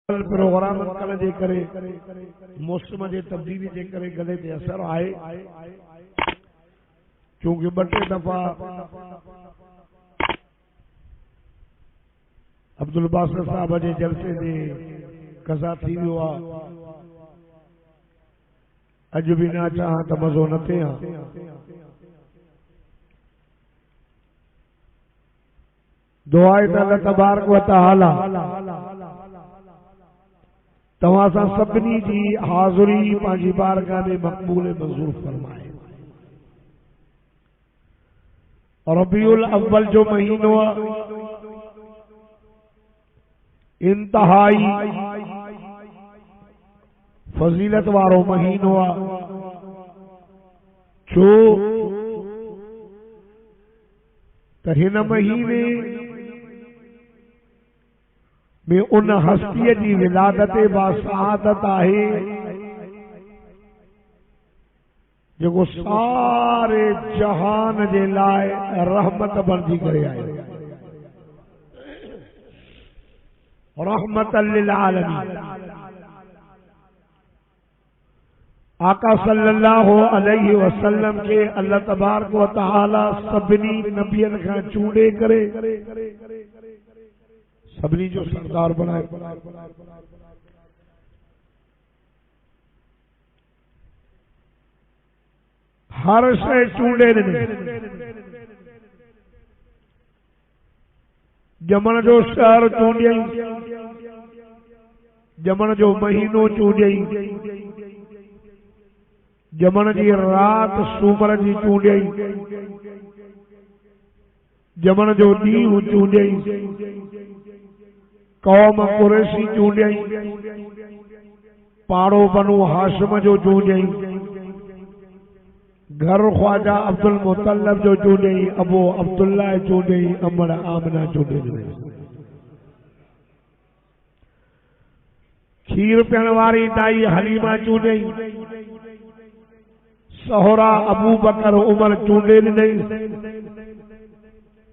Programme करण जे करे मौसम जे तब्दीली जे करे गले ते असर आहे। क्योंकि ॿ टे दफ़ा अब्दुल बासित साहब जे जलसे जे कज़ा थी वियो आहे। अॼु बि न चाहां त मज़ो न थिए हा। दुआ आहे त अल्लाह तबारक व तआला तव्हां सां सभिनी जी हाज़िरी पंहिंजी बारगाह में मक़बूल मंज़ूर फरमाए। रबीउल अव्वल जो महीनो इंतहाई फजीलत वारो महीनो छो त हिन महीने में उन हस्तीअ जी विलादत बासआदत आहे जेको सारे जहान जे लाइ रहमत बणिजी करे आयो। रहमतल लिल आलमीन। आका सल्लल्लाहु अलैहि वसल्लम के अल्लाह तबारक व तआला सभिनी नबियन खां चूंडे करे सभिनी जो सरदार बनाए। हर शइ चूंडे ॾिनी। ॼमण जो शहर चूंडियई, ॼमण जो महीनो चूंडियई, ॼमण जी रात सूमर जी चूंडियई, ॼमण जो ॾींहुं चूंडियई, कौम कुरैशी चूंडियई, पाड़ो बनु हाशिम जो चूंडियई, घर ख्वाजा अब्दुल मुतल्लब जो चूंडियई, अबू अब्दुल्ला चूंडियई, अमर आमना चूंडियई। खीर पियण वारी दाई हलीमा चूंडियई, सहुरा अबू बकर उमर चूंडे ॾिनई,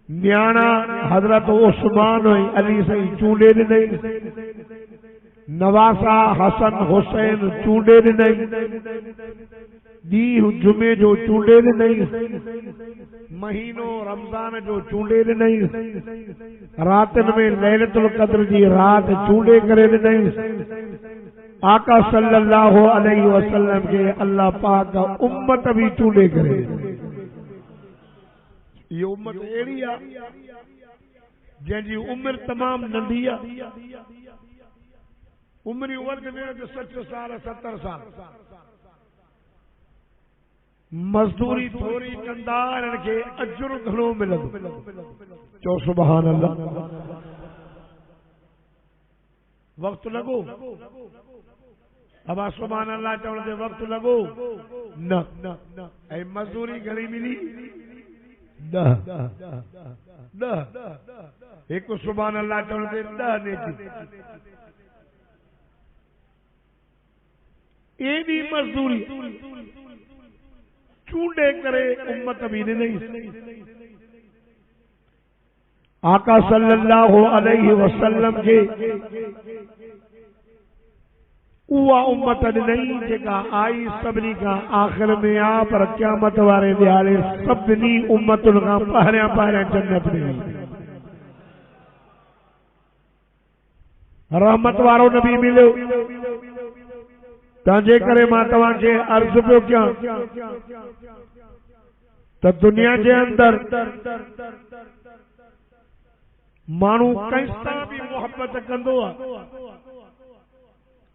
न्याणा हजरत उस्मान अली सही चूंडे ॾिनई, नवासा हसन हुसैन चूंडे ॾिनई, ॾींहुं जुमे जो चूंडे ॾिनई, महीनो रमज़ान जो चूंडे ॾिनई, रातिन में लैलतुल क़द्र जी रात चूंडे करे ॾिनई। आका सल्लल्लाहु अलैहि वसल्लम के अल्लाह पाक उम्मत भी चूंडे करे। ये उम्मत अहिड़ी आहे जंहिंजी उम्र तमाम नंढी आहे। उम्र वर्ग में 60 साल 70 साल मजदूरी थोड़ी कंदा इन्हनि खे अजुर घणो मिलंदो। चओ सुभान अल्लाह। वक्त लॻो अबा सुभान अल्लाह चवण ते वक्त लॻो न। ऐं मजदूरी घणी मिली 10 हिकु सुभान अल्लाह चवण ते 10 नेकी। एॾी मजदूरी चूंडे करे उम्मत भी ॾिनई। आका सल्लल्लाहु अलैहि वसल्लम के उहा उम्मत ॾिनई जेका आई सभिनी खां आख़िर में आ, पर क़यामत वारे ॾियारे सभिनी उम्मतुनि खां पहिरियां पहिरियां जन्नत में वेंदी। रहमत वारो नबी मिलियो। तंहिंजे करे मां तव्हांखे अर्ज़ पियो कयां त दुनिया जे अंदर माण्हू कंहिंसां बि मोहब्बत कंदो आहे।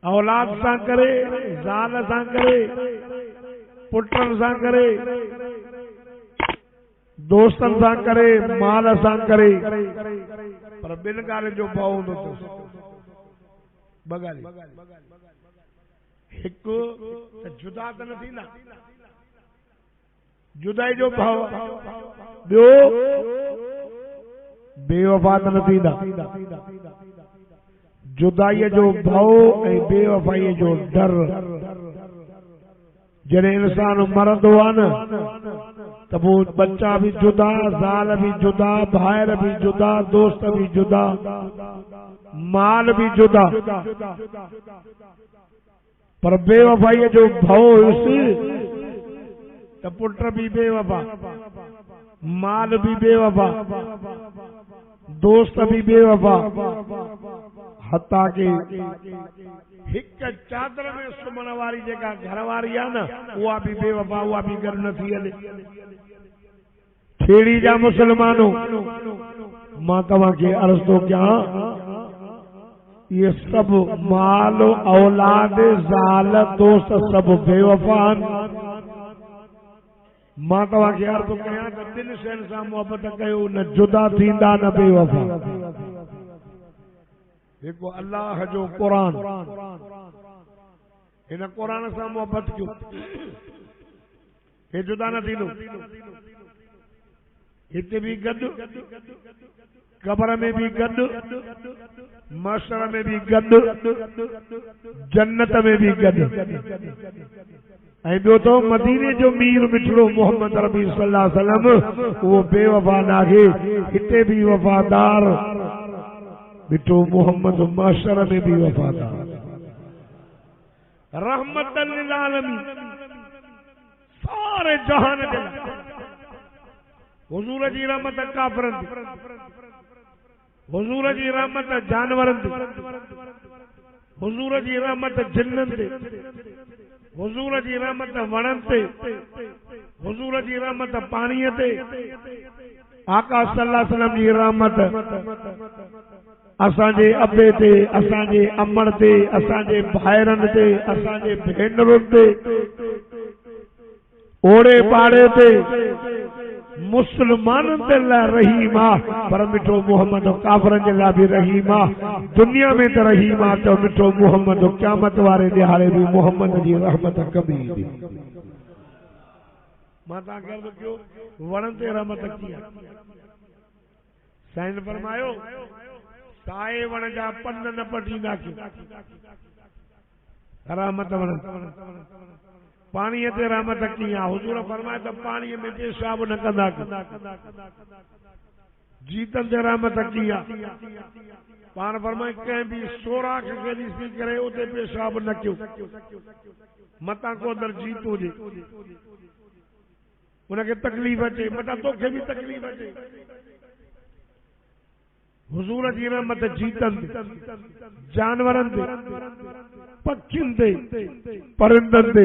औलाद सां करे, ज़ाल सां करे, पुटनि सां करे, दोस्तनि सां करे, माल सां करे, पर ॿिनि ॻाल्हियुनि जो भउ हूंदो अथसि। ॿ ॻाल्हियूं। हिकु त जुदा त न थींदा, जुदाई जो भउ। ॿियो बेवफा त न थींदा। जुदाईअ जो भउ ऐं बेवफाईअ जो डर। जॾहिं इंसान मरंदो आहे न त पोइ बच्चा भी जुदा, ज़ाल भी जुदा, भाइर भी जुदा, दोस्त भी जुदा। माल भी जुदा, पर बेवफाई जो भव हुयुसि त पुट भी बेवफा, माल भी बेवफा, दोस्त भी बेवफा, हत्ता के हिक चादर में सुमण वारी जेका घर वारी आहे न उहा भी बेवफा, उहा भी घर न थी हले। खेड़ी जा मुसलमानों, मां तव्हांखे अर्ज़ थो कयां, ये सब माल औलाद ज़ाल दोस्त सब बेवफा आहिनि। मां तव्हांखे अर्ज़ थो कयां त टिनि शयुनि सां मोहबत कयो, न जुदा थींदा न बेवफा। हिकु अल्लाह जो क़ुरान, हिन क़ुरान सां मोहबत कयो, हे जुदा न थींदो। हिते भी गॾु, कब्र में भी गॾु, महशर में भी गॾु, जन्नत में भी गॾु। ऐं ॿियो तो मदीने जो मीर मिठड़ो मोहम्मद रबी सल्लल्लाहु अलैहि वसल्लम, उहो बेवफा नाहे, हिते भी वफादार मिठो मोहम्मद, महशर में भी वफादार, रहमतल लिल आलमीन, सारे जहान जे हुजूर जी रहमत काफ़िरनि ते, हुजूर जी रहमत जानवरनि ते, हुजूर जी रहमत जिन्ननि ते, हुजूर जी रहमत वणनि ते, हुजूर जी रहमत पाणीअ ते, आका सल्लल्लाहु अलैहि वसल्लम जी रहमत असांजे अबे ते, असांजे अमड़ ते, असांजे भाइरनि ते, असांजे भेनरुनि ते, ओड़े पाड़े ते, मुसलमाननि जे लाइ रहीम आहे, पर मिठो मोहम्मद काफ़िरनि जे लाइ बि रहीम आहे। दुनिया में त रहीम आहे, त मिठो मोहम्मद क़यामत वारे ॾिहाड़े बि मोहम्मद जी रहमत कबी ईंदी। मां तव्हांखे अर्ज़ कयो, वणनि ते रहमत कीअं आहे? साईं फरमायो, साए वण जा पन न पटींदा कयो, रहमत वणनि। पाणीअ ते रहमत कीअं आहे? हुजूर फरमाए त पाणीअ में पेशाब न कंदा कयो। जीतन ते रहमत कीअं आहे? पाण फरमाए कंहिं बि सोराख खे ॾिसी करे उते पेशाब न कयो, मतां को दर जीत हुजे, उनखे तकलीफ़ अचे, मतां तोखे बि तकलीफ़ अचे। हुजूर जी रहमत जीतन ते, जानवरनि ते, पखियुनि ते, परिंदनि ते,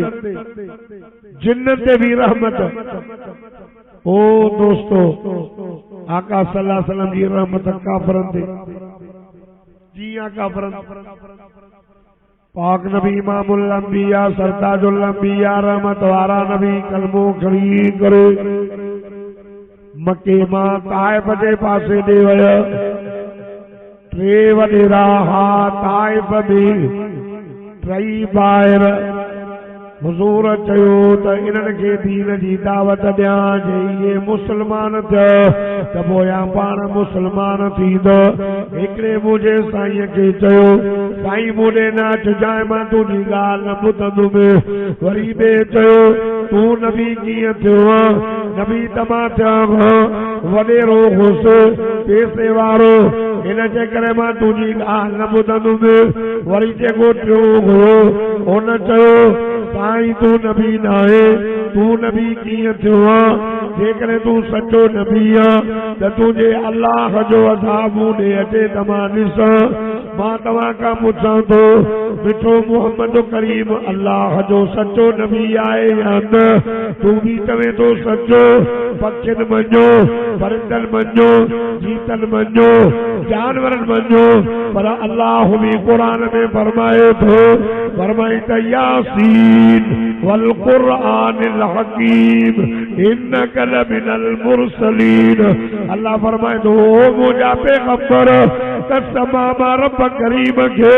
जिन्ननि ते भी रहमत। ओ दोस्तो, आका सल्लल्लाहु अलैहि वसल्लम जी रहमत काफ़िरनि ते, कीअं काफ़िरनि? पाक नबी इमामुल अंबिया सरताजुल अंबिया रहमत वारा नबी कलमो खणी करे मके मां ताइफ जे पासे ॾे विया। टे वॾेरा हा ताइफ में, टई ॿाहिरि। हुजूर चयो त इन्हनि खे दीन जी दावत ॾियां, जे इहे मुस्लमान थियो त पोयां पाण मुस्लमान थींदो। हिकिड़े मुंहिंजे साईं खे चयो, साईं मूंॾे न अचिजांइ, मां तुंहिंजी ॻाल्हि न ॿुधंदुमि। वरी ॿिए चयो, तूं नबी कीअं थियो? नबी तमां थियो वॾेरो हुउसि, पैसे वारो, हिन जे करे मां तुंहिंजी ॻाल्हि न ॿुधंदुमि। वरी जेको टियों हुयो हुन चयो, साईं तूं नबी न आहे, तूं नबी कीअं थियो आहे? जेकॾहिं तूं सचो नबी आहे त तुंहिंजे अल्लाह जो अज़ाब मूं ॾे अचे त मां ॾिसां। मां तव्हां खां पुछां थो, मिठो मोहम्मद करीम अल्लाह जो सचो नबी आहे या न? तूं बि चवे थो सचो, पखियुनि मञो, परिंदनि मञो, जीतनि मञो, जानवरनि मञो, पर अल्लाह बि क़ुरान में फरमाए थो, फरमाई त यासीन वल क़ुरआनिल हकीम इन्नका लमिनल मुरसलीन। अल्लाह फरमाए थो, मुंहिंजा पैगंबर कसम रब करीम खे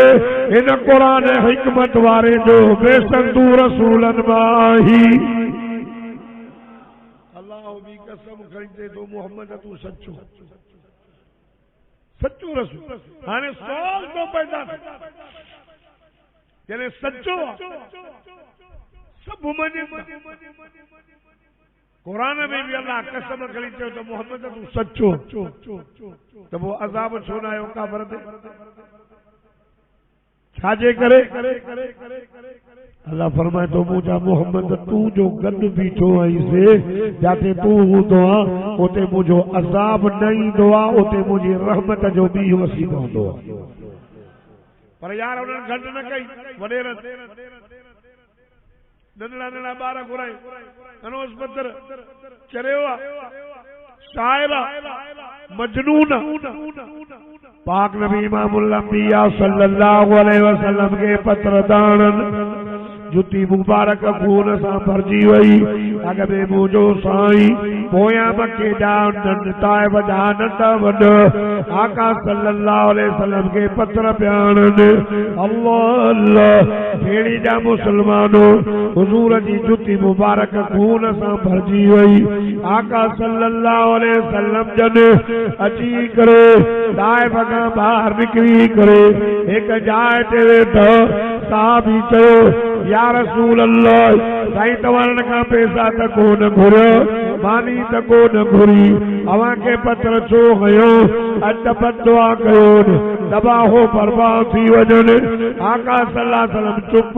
हिन क़ुरान हिकमत वारे जो बेशक तूं रसूलन मां आहीं। अल्लाह बि कसम खणी थो, मोहम्मद तूं सचो सचो रसूल। हाणे सुवाल तो पैदा जॾहिं सचो सब मञे, कुरान में भी अल्लाह कसम खड़ी चयो तो मोहम्मद तू सच्चो तो वो अज़ाब छो न आयो काफ़र ते छाजे करे अल्लाह फरमाए तो मुझा मोहम्मद तू जो गड बीठो आई से जाते तू हूंदो आ उते मुझो अज़ाब न ईंदो आ उते मुझी रहमत जो भी वसीलो हूंदो आ पर यार उन्हनि गड न कई वडेर नंढड़ा नंढड़ा ॿार घुराए अनोस पत्थर चरियो शायर मजनून पाक नबी इमामुल अंबिया सल्लल्लाहु अलैहि वसल्लम के पत्र दानन जुती मुबारक खून सां भरजी वई अॻ में मुंहिंजो साईं पोयां मके जा ताइब जा नंढा वॾा आका सल्लल्लाहु अलैहि वसल्लम के पत्र पियाणनि अल्लाह अल्लाह भेड़ी जा मुसलमानो हुजूर जी जुती मुबारक खून सां भरजी वई आका सल्लल्लाहु अलैहि वसल्लम जन अची करे ताइब खां ॿाहिरि निकिरी करे हिकु जाइ ते वेठा साहबी चयो या रसूल अल्लाह साईं तव्हां खां पैसा त कोन घुरियो मानी त कोन घुरी अवां के पत्र छो कयो अज दुआ कयो तबाहो बर्बाद थी वञनि आका सल्लल्लाहु अलैहि वसल्लम चुप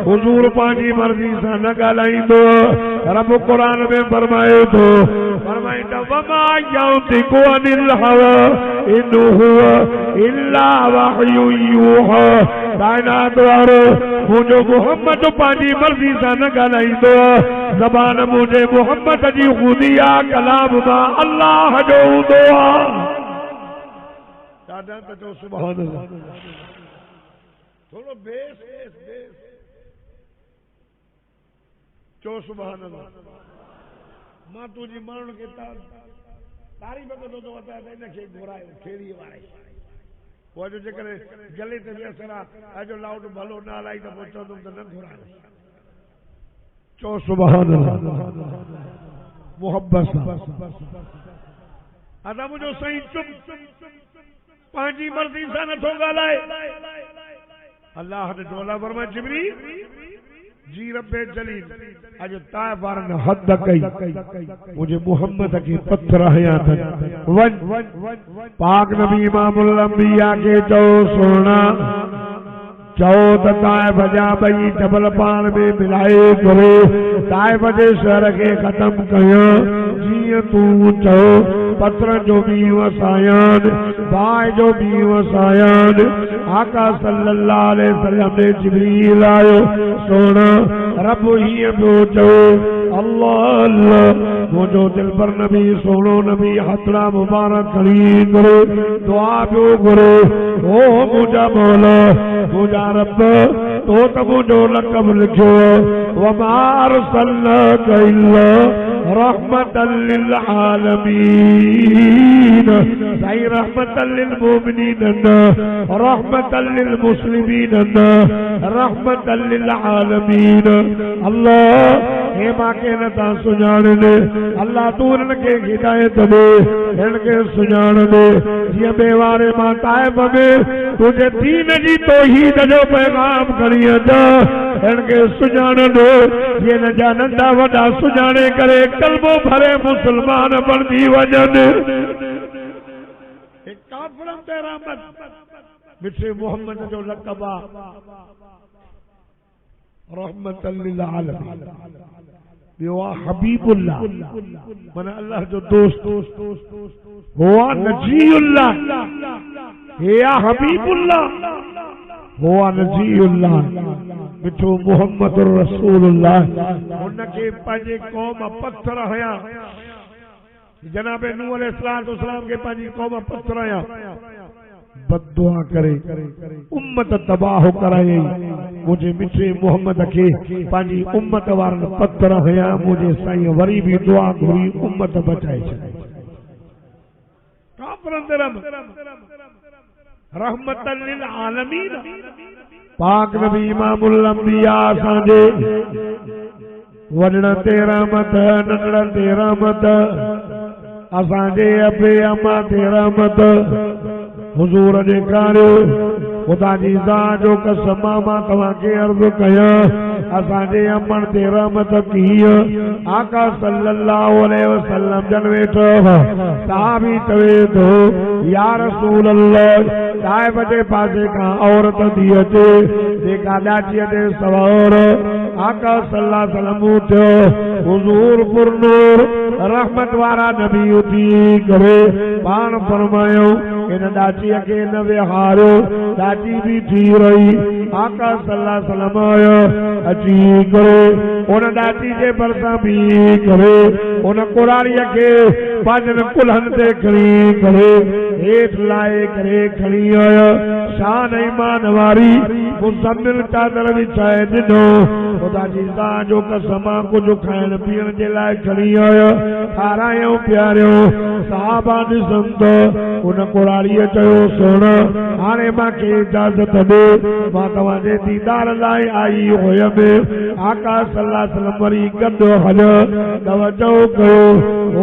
हुजूर पंहिंजी मर्ज़ी सां न ॻाल्हाईंदो रब क़ुरान में फरमाए थो फरमाईंदो वमा यंतिकु अनिल हवा इन हुवा इल्ला वहयु यूहा कायनात वारो मुझो मोहम्मद पंहिंजी मर्ज़ी सां न ॻाल्हाईंदो ज़बान मुझे मोहम्मद जी ख़ुदी आ कलाम मां अल्लाह जो हूंदो आ दादा त चओ सुभान अल्लाह थोड़ो बेस चओ सुभान अल्लाह मां तुंहिंजी माण्हुनि खे तारीफ़ कंदो तो वता इनखे घुरायो खेड़ी वारे वो जो जेकर गले ते वियसर अजो लाउड भलो न हलाई त पोइ चवंदुमि त न घुरायो चओ सुभान अल्लाह मोहब्बत सां अदा मुंहिंजो साईं चुप पंहिंजी मर्ज़ी सां नथो ॻाल्हाए अल्लाह ने डोला फरमाए जिब्रील जी रब्बे जलील अज ताइब वारनि हद कई मुझे मोहम्मद के पत्थर हया वन पाक नबी इमामुल अंबिया के चओ सोना चओ त ताइब जा ॿई डबल पाण में मिलाए करे ताइब जे शहर खे ख़त्म कयो जीअं तूं चओ पत्र जो भी वसायान बाय जो भी वसायान आका सल्लल्लाहु अलैहि वसल्लम ने जिब्रील आयो सोना रब ही पियो चओ अल्लाह अल्लाह मुझो दिल पर नबी सोनो नबी हथड़ा मुबारक खड़ी करे दुआ पियो करे ओ मुझा मौला मुझा रब तो त मुझो लक़ब लिखो वमा अरसलनाका इल्ला रहमतल लिल आलमीन साईं रहमतल लिल मोमिनीन रहमतल लिल मुस्लिमीन रहमतल लिल आलमीन अल्लाह हे माके नथा सुञाणनि अल्लाह तू इनके हिदायत दे इनके सुञाण दे जीअं बेवारे मां ताइब में तुझे दीन जी तौहीद जो पैगाम खणी अचा इनके सुञाण दे जीअं न जा नंढा वॾा सुञाणे करे कलमो भरे मुसलमान बणजी वञनि काफ़िरनि ते रहमत मिठे मोहम्मद जो लक़ब आहे रहमतल लिल आलमीन बेवा हबीबुल्लाह मन अल्लाह जो दोस्त हुआ नजीउल्लाह या हबीबुल्लाह हुआ नजीउल्लाह मिठो मोहम्मद रसूलुल्लाह उनके पंहिंजे कौम पत्थर हया जनाब नूह अलैहिस्सलाम के पंहिंजी कौम पत्थर हया बददुआ करे उम्मत तबाह कराई मुझे मिठे मोहम्मद के पंहिंजी उम्मत वारनि पत्थर हया मुझे साईं वरी भी दुआ घुरी उम्मत बचाए छॾी रहमतल लिल आलमीन पाक नबी इमामुल अंबिया असांजे वॾड़नि ते रहमत नंढड़नि ते रहमत असांजे अबे अम्मा ते रहमत हुजूर ॾेखारियो खुदा जी ज़ात जो कसम मां तव्हांखे अर्ज़ कयां असांजे अमन ते रहमत की आका सल्लल्लाहु अलैहि वसल्लम जन वेठो सहाबी चवे थो या रसूल अल्लाह साहिब जे पासे खां औरत थी अचे जेका ॾाचीअ ते सवार आका सल्लल्लाहु अलैहि वसल्लम उथियो हुज़ूर पुरनूर रहमत वारा नबी उथी करे पाण फरमायो इन ॾाचीअ खे न विहारियो ॾाची बि थी रही आका सल्लल्लाहु अलैहि वसल्लम आयो अची करे उन ॾाची जे भरिसां बीही करे उन कुराड़ीअ खे पंहिंजनि कुल्हनि ते खणी करे हेठि लाहे करे खणी आयो शान ईमान वारी मुज़म्मिल चादर विछाए ॾिनो खुदा जी ज़ात जो कसम कुझु खाइण पीअण जे लाइ खणी आयो खारायूं पियारियो सहाबा ॾिसनि त उन कुराड़ीअ चयो सुण हाणे मूंखे इजाज़त ॾे मां तव्हांजे दीदार लाइ आई हुयमि आका सल्लल्लाहु अलैहि वसल्लम वरी गॾु हल तवजो कयो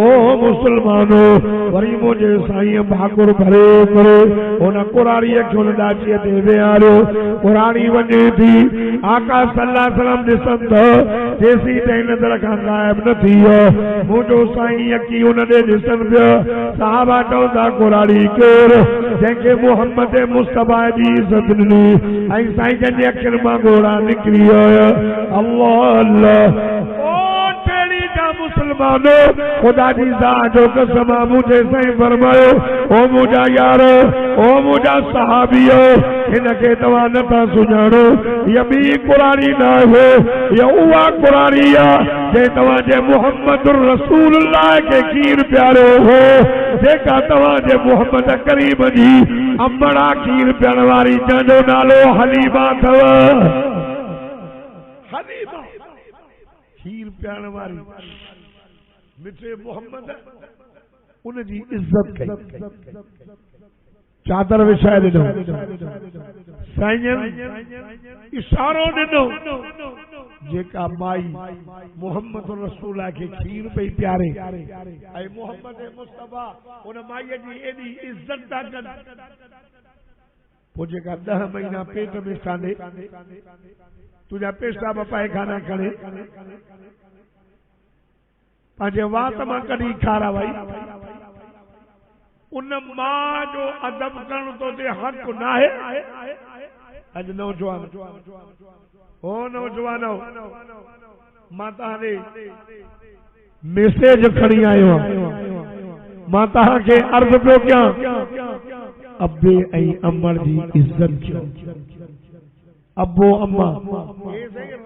ओ मुस्लमानो वरी मुंहिंजे साईं भाकुर भरे करे उन कुराड़ीअ खे उन ॾाचीअ ते विहारियो कुराड़ी वञे थी आका सल्लल्लाहु अलैहि वसल्लम ॾिसनि त जेसी ताईं नज़र खां ग़ाइब न थी मुंहिंजो साईं यकी उन ॾे ॾिसनि पियो साहबा चवंदा कुराड़ी केरु जंहिंखे मुहम्मद मुस्तफा जी इज़त ॾिनी ऐं साईं जंहिंजे अखियुनि मां घोड़ा निकिरी आया अल्लाह अल्लाह मुसलमानो खुदा जी ज़ात जो कसम मुझे सही फरमायो ओ मुझा यार ओ मुझा सहाबियो इनके तव्हां नथा सुञाणो ये ॿी कुराड़ी न आहे ये उहा कुराड़ी आहे जे तव्हांजे मुहम्मद रसूलुल्लाह खे खीर प्यारो हो जेका तव्हांजे मुहम्मद करीम जी अमड़ा खीर पियण वारी जंहिंजो नालो हलीमा अथव हलीमा खीर पियण वारी मिठे मोहम्मद उनजी इज्जत कई चादर विछाए ॾिनो साईं इशारो ॾिनो जेका माई मोहम्मद रसूल खे खीर पई प्यारे ऐं मोहम्मद मुस्तफा उन माईअ जी एॾी इज्जत था कनि पोइ जेका 10 महीना पेट में सांडे तुंहिंजा पेशाब पायखाना करे पंहिंजे वात मां कढी खारा वई उन मां जो अदब करण तो ते हक़ न आहे अॼु नौजवान ओ नौजवानो मां तव्हांखे मैसेज खणी आयो मां तव्हांखे अर्ज़ पियो कयां अब्बे ऐं अमर जी इज्जत कयो अब्बो अम्मा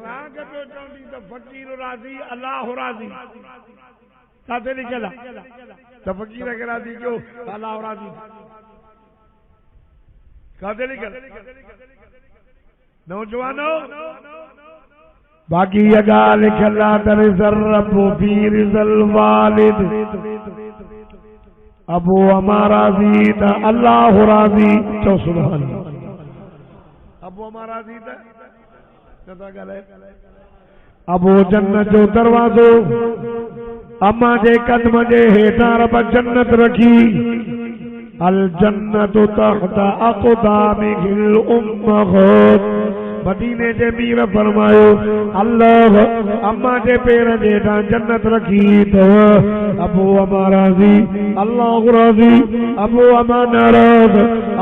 राग पियो चवंदी त फ़कीर राज़ी अल्लाह राज़ी काथे लिखियल आहे त फ़कीर खे राज़ी कयो अल्लाह राज़ी काथे लिखियल नौजवानो बाक़ी इहा ॻाल्हि लिखियल आहे त रिज़ल रब्बु फी रिज़ल वालिद अबू अमा राज़ी त अल्लाह राज़ी चओ सुभान अल्लाह अबू अमा राज़ी त नथा ॻाल्हाए अबू जन्नत जो दरवाज़ो अम्मा जे कदम जे हेठां रब जन्नत रखी अल जन्नत तहत अक़दामिहिल उम्महात मदीने जे मीर फरमायो अल्लाह अम्मा जे पेर जे हेठां जन्नत रखी अथव अबू अमा राज़ी अल्लाह राज़ी अबू अमा नाराज़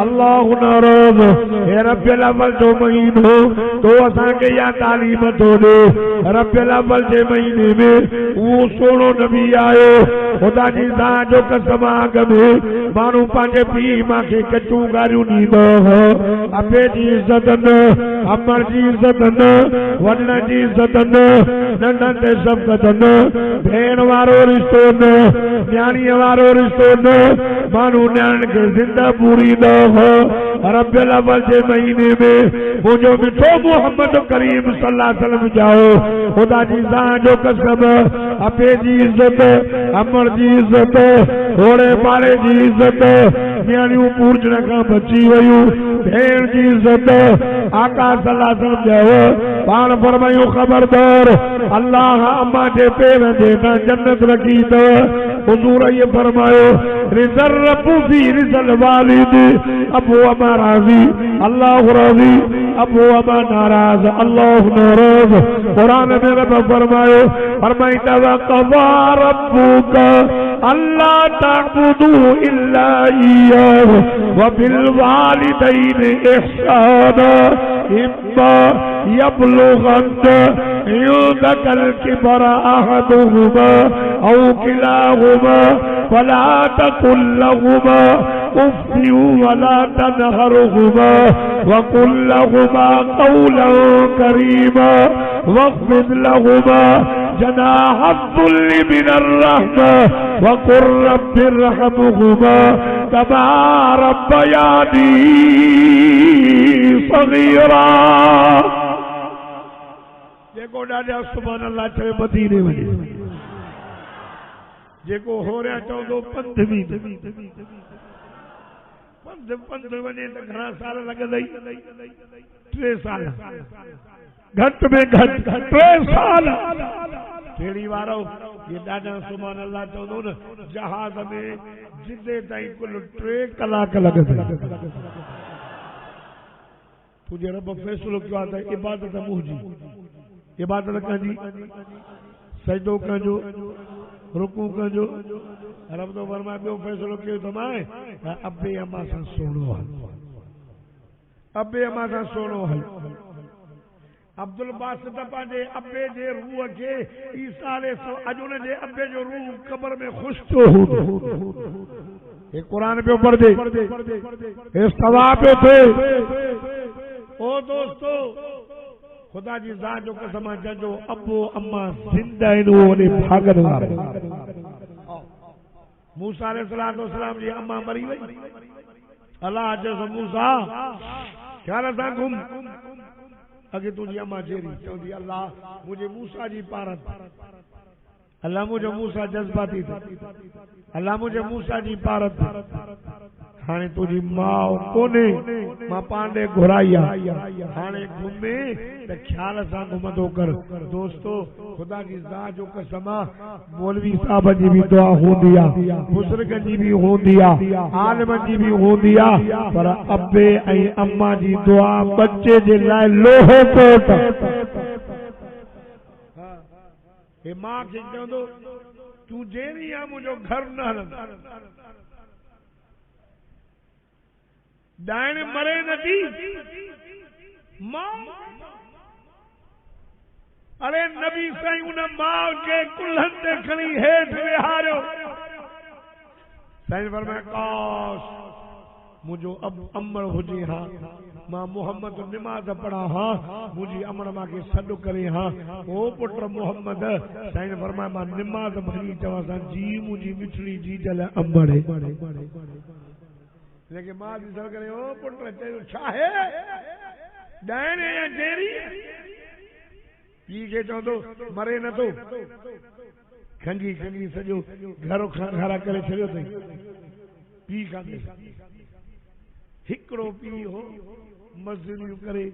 अल्लाह नाराज़ हे रब्बिल अव्वल जो महीनो तो असांखे इहा तालीम थो ॾे रब्बिल अव्वल जे महीने में उहो सोनो नबी आयो खुदा जी ज़ात जो कसम अॻ में माण्हू पंहिंजे पीउ मां खे कचूं ॻाल्हियूं ॾींदो हो अबे जी इज़त न अमर जी इज़त न वॾनि जी इज़त न नंढनि ते शफ़क़त न भेण वारो रिश्तो न न्याणीअ वारो रिश्तो न माण्हू न्याणियुनि खे ज़िंदा पूरींदो हो रब्बिल अव्वल जे महीने में मुंहिंजो मिठो मोहम्मद करीम सल्लल्लाहु अलैहि वसल्लम जाओ खुदा जी ज़ात जो कसम अबे जी इज़त अमर जी इज़त ओड़े पाड़े जी इज्जत न्याणियूं पूजण खां बची वयूं भेण जी इज्जत आका सल्लल्लाहु अलैहि वसल्लम चयो पाण फरमायूं खबरदार अल्लाह अम्मा जे पेर जे हेठां जन्नत रखी अथव हुजूर ये फरमायो रिज़ल रब्बु फी रिज़ल वालिद अबू अमा राज़ी अल्लाह राज़ी अबू अमा नाराज़ अल्लाह नाराज़ कुरान में रब फरमायो फरमाइंदा व क़ज़ा रब्बुका अल्ला तअबुदू इल्ला इय्याहु व बिल वालिदैनि इहसाना इम्मा यबलुगन्ना युदकल किबरा अहदुहुमा औ किलाहुमा फला तकुल लहुमा उफ़्फ़िन वला तनहरहुमा वक़ुल लहुमा क़ौलन करीमा वख़्फ़िद लहुमा जनाह अज़्ज़ुल्लि मिनर रहमा वक़ुल रब्बि इरहमहुमा कमा रब्बयानी सग़ीरा। जेको ॾाढा सुभान अल्लाह चए मदीने वञे जेको हो रहा चवंदो पंध बि पंध वञे त घणा साल लॻंदई 3 साल घटि में घटि 3 साल टेड़ी वारो ये ॾाढा सुभान अल्लाह चवंदो न जहाज में जिदे ताईं कुल 3 कलाक लॻंदा तुझे रब फैसलो कयो आहे त इबादत मुंहिंजी इबादत कंजी सजदो कंजो रुकू कंजो रब तो फरमाए ॿियो फैसलो कयो त मां अबे अम्मा सां सोणो हल अबे अम्मा सां सोणो हल अब्दुल बासित पंहिंजे अबे जे रूह खे ईसा अॼु उन जे अबे जो रूह क़ब्र में ख़ुशि थियो हो हे कुरान पियो पढ़जे हे सवा पियो थिए ओ दोस्तो खुदा जी ज़ात जो कसम जंहिंजो अबो अम्मा ज़िंदा आहिनि उहो वञे भागनि वारो मूसा अलैहिस्सलाम जी अम्मा मरी वई अल्लाह चयोसि मूसा ख़्याल सां घुम अॻे तुंहिंजी अम्मा जहिड़ी चवंदी अल्लाह मुंहिंजे मूसा जी पारत अल्लाह मुंहिंजो मूसा जज़्बाती अल्लाह मुंहिंजे मूसा जी पारत हाणे तुझी माउ कोन्हे मां पांडे घुराई आहे हाणे घुमे त ख्याल सां घुमंदो कर दोस्तो खुदा जी ज़ात जो कसम मौलवी साहब जी भी दुआ हूंदी आहे बुजुर्गनि जी भी हूंदी आहे आलिमनि जी भी हूंदी आहे पर अबे ऐं अम्मा जी दुआ बच्चे जे लाइ लोहो कोट हे मां खे चवंदो तूं जहिड़ी आहे मुंहिंजो घर न हलंदो डायण मरे नदी मां अरे नबी साईं उन मां के कुल्हनि ते खणी हेठि विहारियो साईं फरमाए काश मुंहिंजो अमर हुजे हा मां मोहम्मद निमाज़ पढ़ा हा मुंहिंजी अमर मांखे सॾु करे हा ओ पुट मोहम्मद साईं फरमाए मां निमाज़ भरी चवां जी मुंहिंजी मिठड़ी जी जल अमर लेकिन मां जी सर करे ओ पुट चयो छा है डायण या जेरी पी के चवंदो मरे नथो खंगी खंगी सॼो घर खारा करे छॾियो अथई पी कान्हे हिकिड़ो पी हो मज़दूरियूं करे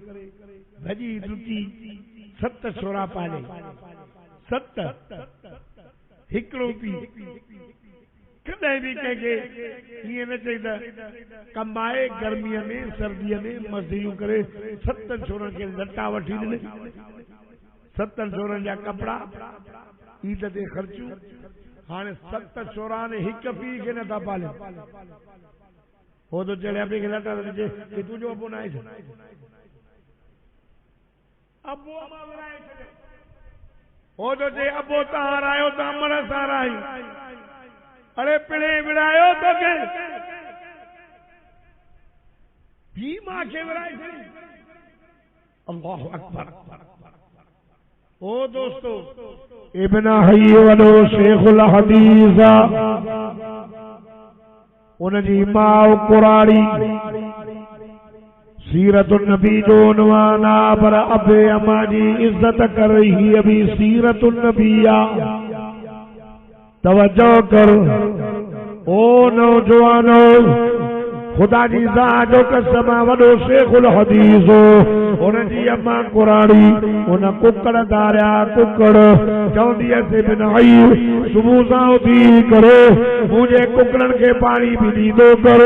भॼी ॾुकी 7 छोरा पाले 7 हिकिड़ो पी कॾहिं बि कंहिंखे ईअं न चई त कमाए गर्मीअ में सर्दीअ में मज़दूरियूं करे 7 छोरनि खे लटा वठी ॾिने 7 छोरनि जा कपिड़ा ईद ते ख़र्चूं हाणे 7 छोरा ने हिकु पीउ खे नथा पालियो हो तो चढ़िया पीउ खे लटा ॾिजे कि तुंहिंजो अबो न आहे अबो अमा विराए छॾियो हो तो चए अबो तव्हां रायो त अमर सां रायूं अरे पिणे विड़ायो तो के भी मां के विड़ाई छड़ी अल्लाहु अकबर ओ दोस्तों इब्न हय्य वॾो शेखुल हदीस उन जी माउ कुराड़ी सीरतुन नबी जो उन्वान आहे पर अबे अमा जी इज्जत कर हीअ बि सीरतुन नबी आहे तवज्जो कर ओ नौजवानो खुदा जी ज़ात जो कसम वॾो शेखुल हदीस उनजी अम्मा कुराड़ी उन कुकड़ धारिया कुकड़ चवंदी असे बिन आई सुबुह सां उथी करे मुंहिंजे कुकड़नि खे पाणी बि ॾींदो कर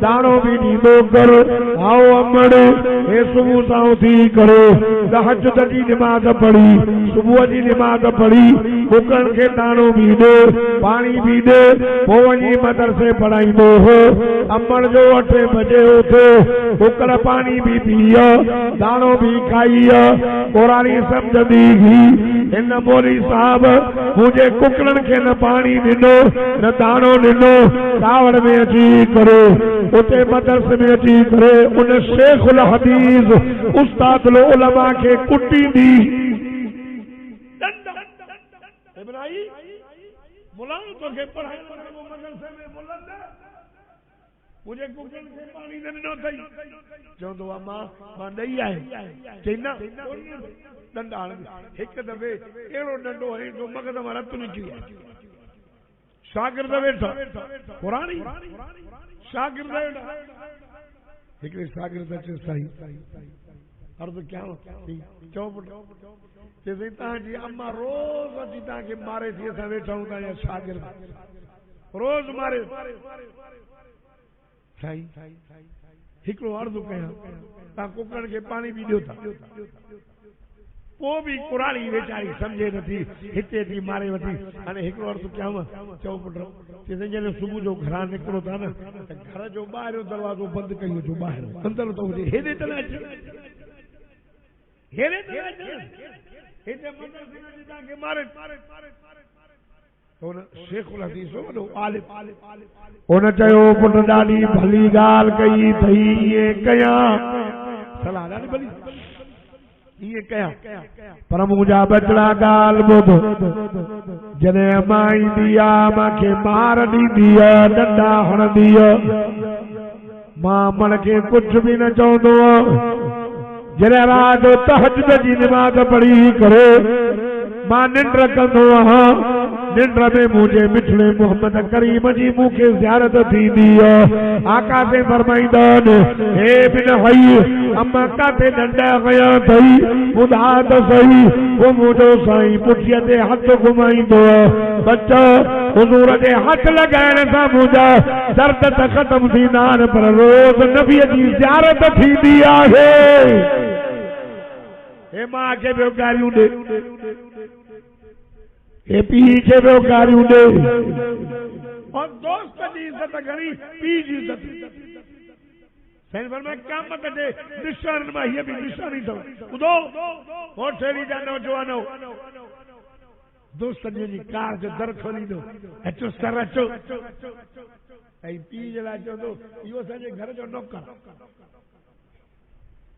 दाणो बि ॾींदो कर आओ अमड़ हे सुबुह सां उथी करे तहज्जुद जी निमाज़ पढ़ी सुबुह जी निमाज़ पढ़ी कुकड़नि खे दाणो बि ॾे पाणी बि ॾे पोइ वञी मदरसे पढ़ाईंदो हो अमड़ जो 8 बजे उठो कुकड़ पानी भी पिया दाणो भी खाइया कुरानी समझंदी इन मौली साहब मुझे कुकड़न के न पानी ॾिनो न दाणो ॾिनो सावड़ में अची करे उते मदरसे में अची करे उन शेखुल हदीस उस्ताद उलमा के कुटी दी इब्राहिम मुलाज़िम तो के पढ़ाई मदरसे में बुलंद मुझे कुकड़न खे पानी न ॾिनो अथई चवंदो आहे मां ॾेई आयुमि चई न ॾंड हणंदी हिकु दफ़े अहिड़ो ॾंडो हणी जो मगज़ मां रत निकिरी आहे शागिर्द वेठा कुरानी शागिर्द वेठा हिकिड़े शागिर्द अचे साईं अर्ज़ु कयांव चओ पुटु चई तव्हांजी अम्मा रोज़ अची तव्हांखे मारे थी असां वेठा आहियूं तव्हांजा शागिर्द रोज़ मारे साईं हिकिड़ो अर्ज़ु कयां तव्हां कुकड़नि खे पाणी बि ॾियो था पोइ बि कुराड़ी वेचारी सम्झे नथी हिते थी मारे वठी हाणे हिकिड़ो अर्ज़ु कयांव चओ पुटु चई जॾहिं सुबुह जो घरां निकिरो था न त घर जो ॿाहिरियों दरवाज़ो बंदि कई वठो ॿाहिरि अंदरि थो हुजे हेॾे त न अचे हेॾे त न अचे हिते मदरसे में तव्हांखे मारे शेखुल हदीस वॾो आलिम उन चयो पुटु ॾाढी भली ॻाल्हि कई अथई ईअं कयां सलाह ॾाढी भली ईअं कयां पर मुंहिंजा बचड़ा ॻाल्हि ॿुध जॾहिं अम्मा ईंदी आहे मूंखे मार ॾींदी आहे डंडा हणंदी आहे मां अमड़ खे कुझु बि न चवंदो जॾहिं राति जो तहज्जुद जी निमाज़ पढ़ी करे मां निंड कंदो आहियां निंड में मुझे मिठड़े मोहम्मद करीम जी मूंखे ज़ियारत थींदी आका से फरमाईंदा हे बिन हई अम्मा काथे डंडा कया अथई ॿुधा त सही वो मुंहिंजो साईं पुठीअ ते हथ घुमाईंदो बच्चा हुज़ूर जे हथ लॻाइण सां मुंहिंजा दर्द त ख़तम थींदा आहिनि पर रोज़ नबीअ जी ज़ियारत थींदी आहे हे मां खे ॿियो गारियूं ॾे ए पी खे ॿियो गारियूं ॾे और दोस्त जी इज़त घणी पी जी इज़त साईं फरमाए क़यामत जे निशाननि मां हीअ बि निशानी अथव ॿुधो होठेली जा नौजवानो दोस्त जी कार जो दर खोलींदो अचो सर अचो ऐं पी जे लाइ चवंदो इहो असांजे घर जो नौकर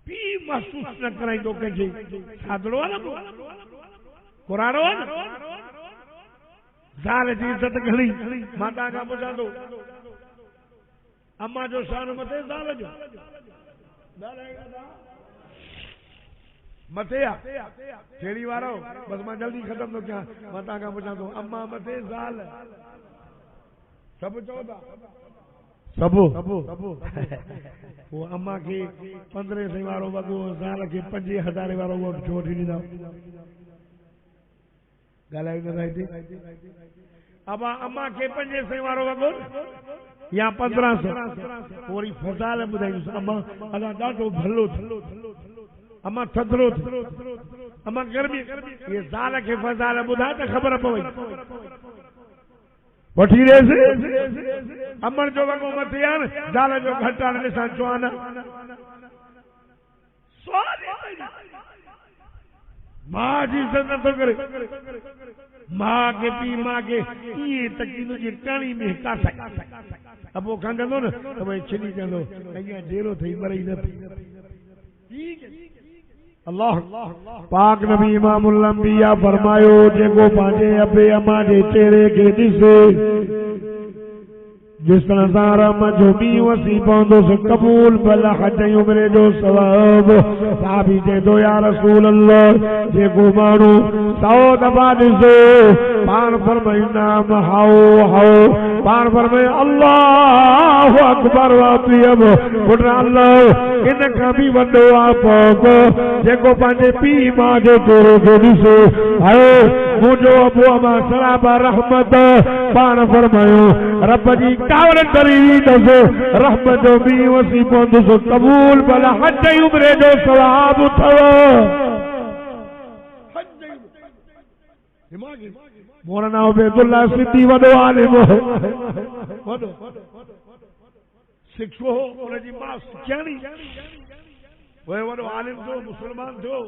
पी महसूस न कराईंदो कंहिंखे सादड़ो आहे न कुराड़ो आहे न ज़ाल जी इज़त घणी मां तव्हांखां पुछां थो अम्मा जो शान मथे ज़ाल जो मथे आहे छेड़ी वारो बसि मां जल्दी ख़तम थो कयां मां तव्हांखां पुछां थो अम्मा मथे ज़ाल सभु चओ था सभु वो अम्मा के 1500 वारो वॻो ज़ाल खे 5000 वारो वॻो छो वठी ॾींदा ॻाल्हायो न हिते अब अम्मा के 500 वारो वॻो या 1500 वरी फज़ाल ॿुधाईंदुसि अम्मा असां ॾाढो भलो अम्मा थधरो अम्मा गर्मी ये ज़ाल खे फज़ाल ॿुधाए त ख़बर पवई वठी रेस अमर जो वॻो मथे आहे न ज़ाल जो घटि आहे ॾिसां चवां न मां जी इज़त नथो करे मां के पी मां के ईअं तकीनो जी टाणी में काठ अब वो खंगंदो न त भई छिनी कंदो अञा डेरो थई मरई न ठीक है अल्लाह पाक नबी इमामुल अंबिया फरमायो जेको पंहिंजे अबे अम्मा जे चेहरे खे ॾिसे जिस तरह सारा मजहबी वसी पौंदो से कबूल भला हज उम्रे जो सवाब साहबी जे दो या रसूल अल्लाह जे को मानू 100 दफा दिसो पान फरमाई नाम हाओ हाओ पान फरमाई अल्लाह अकबर वातियब पुटरा अल्लाह इन का भी वडो आप जे को पांजे पी मां जो तोरो जो दिसो हाओ मुझो अबू अमा सलाबा रहमत पान फरमायो रब जी कावल करी दसो रहमत भी वसी पौंदो कबूल भला हज उम्रे जो सवाब उठव मौलाना उबैदुल्लाह सिद्दी वडो आलिम वडो शिक्षो हो उनजी मां सिखियाणी वे वडो आलिम थियो मुसलमान थियो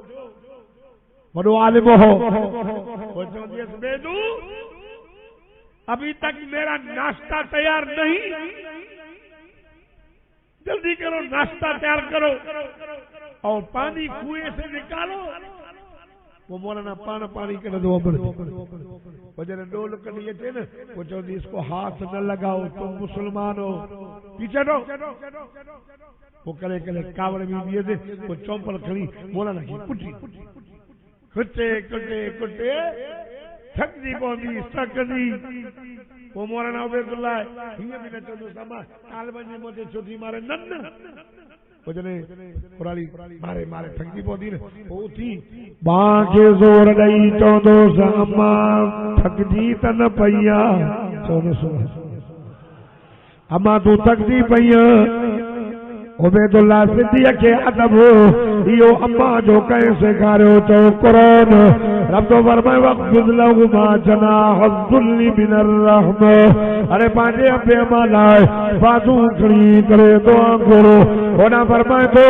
वडो आलिम हो वो चवंदी बेदू अभी तक मेरा नाश्ता तैयार नहीं, जल्दी करो नाश्ता तैयार करो और पानी कुएं से निकालो। वो मौलाना पानी कर दो वजह डोल कड़ी अचे न वो चवंदी इसको हाथ न लगाओ तुम मुसलमान हो पीछे दो वो करे करे कावड़ में दिए थे वो चौंपल खड़ी मौलाना की कुटी कुटे कुटे कुटे थकजी पौंदी सकदी वो मौलाना उबैदुल्लाह हीअं बि न चवंदो समा काल वञे मुंहिंजे छुटी मारे न वो जने कुराली मारे मारे थकजी पौंदी न पोइ उथी बां खे ज़ोर ॾेई चवंदो अम्मा थकजी त न पई आहे चवंदो अम्मा तूं थकजी पई उबैदुल्लाह सिद्दी के अदब इहो अम्मा जो कंहिं सेखारियो चओ क़ुरान रब तो फरमाए वक़्फ़िज़ लहुमा जनाह ज़ुल्लि मिनर रहम अरे पंहिंजे अबे अम्मा लाइ बाज़ू खणी करे दुआ करो होना फरमाए थो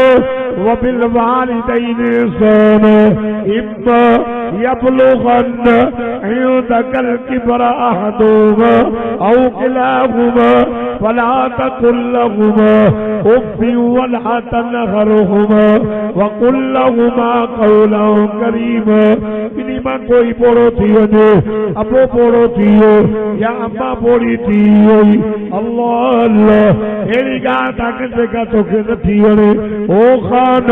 वबिल वालिदैनि इहसाना इम्मा यबलुगन्न इंदकल किबरा अहदुहुमा औ किलाहुमा फला तकुल लहुमा उफ़्फ़िन वला तनहरहुमा वक़ुल लहुमा क़ौलन करीमा। इन्हीं मां कोई पोड़ो थी वञे अबो पोड़ो थी वियो या अम्मा पोड़ी थी वई अल्लाह अल्लाह अहिड़ी ॻाल्हि तव्हांखे जेका तोखे न थी वणे ओ खान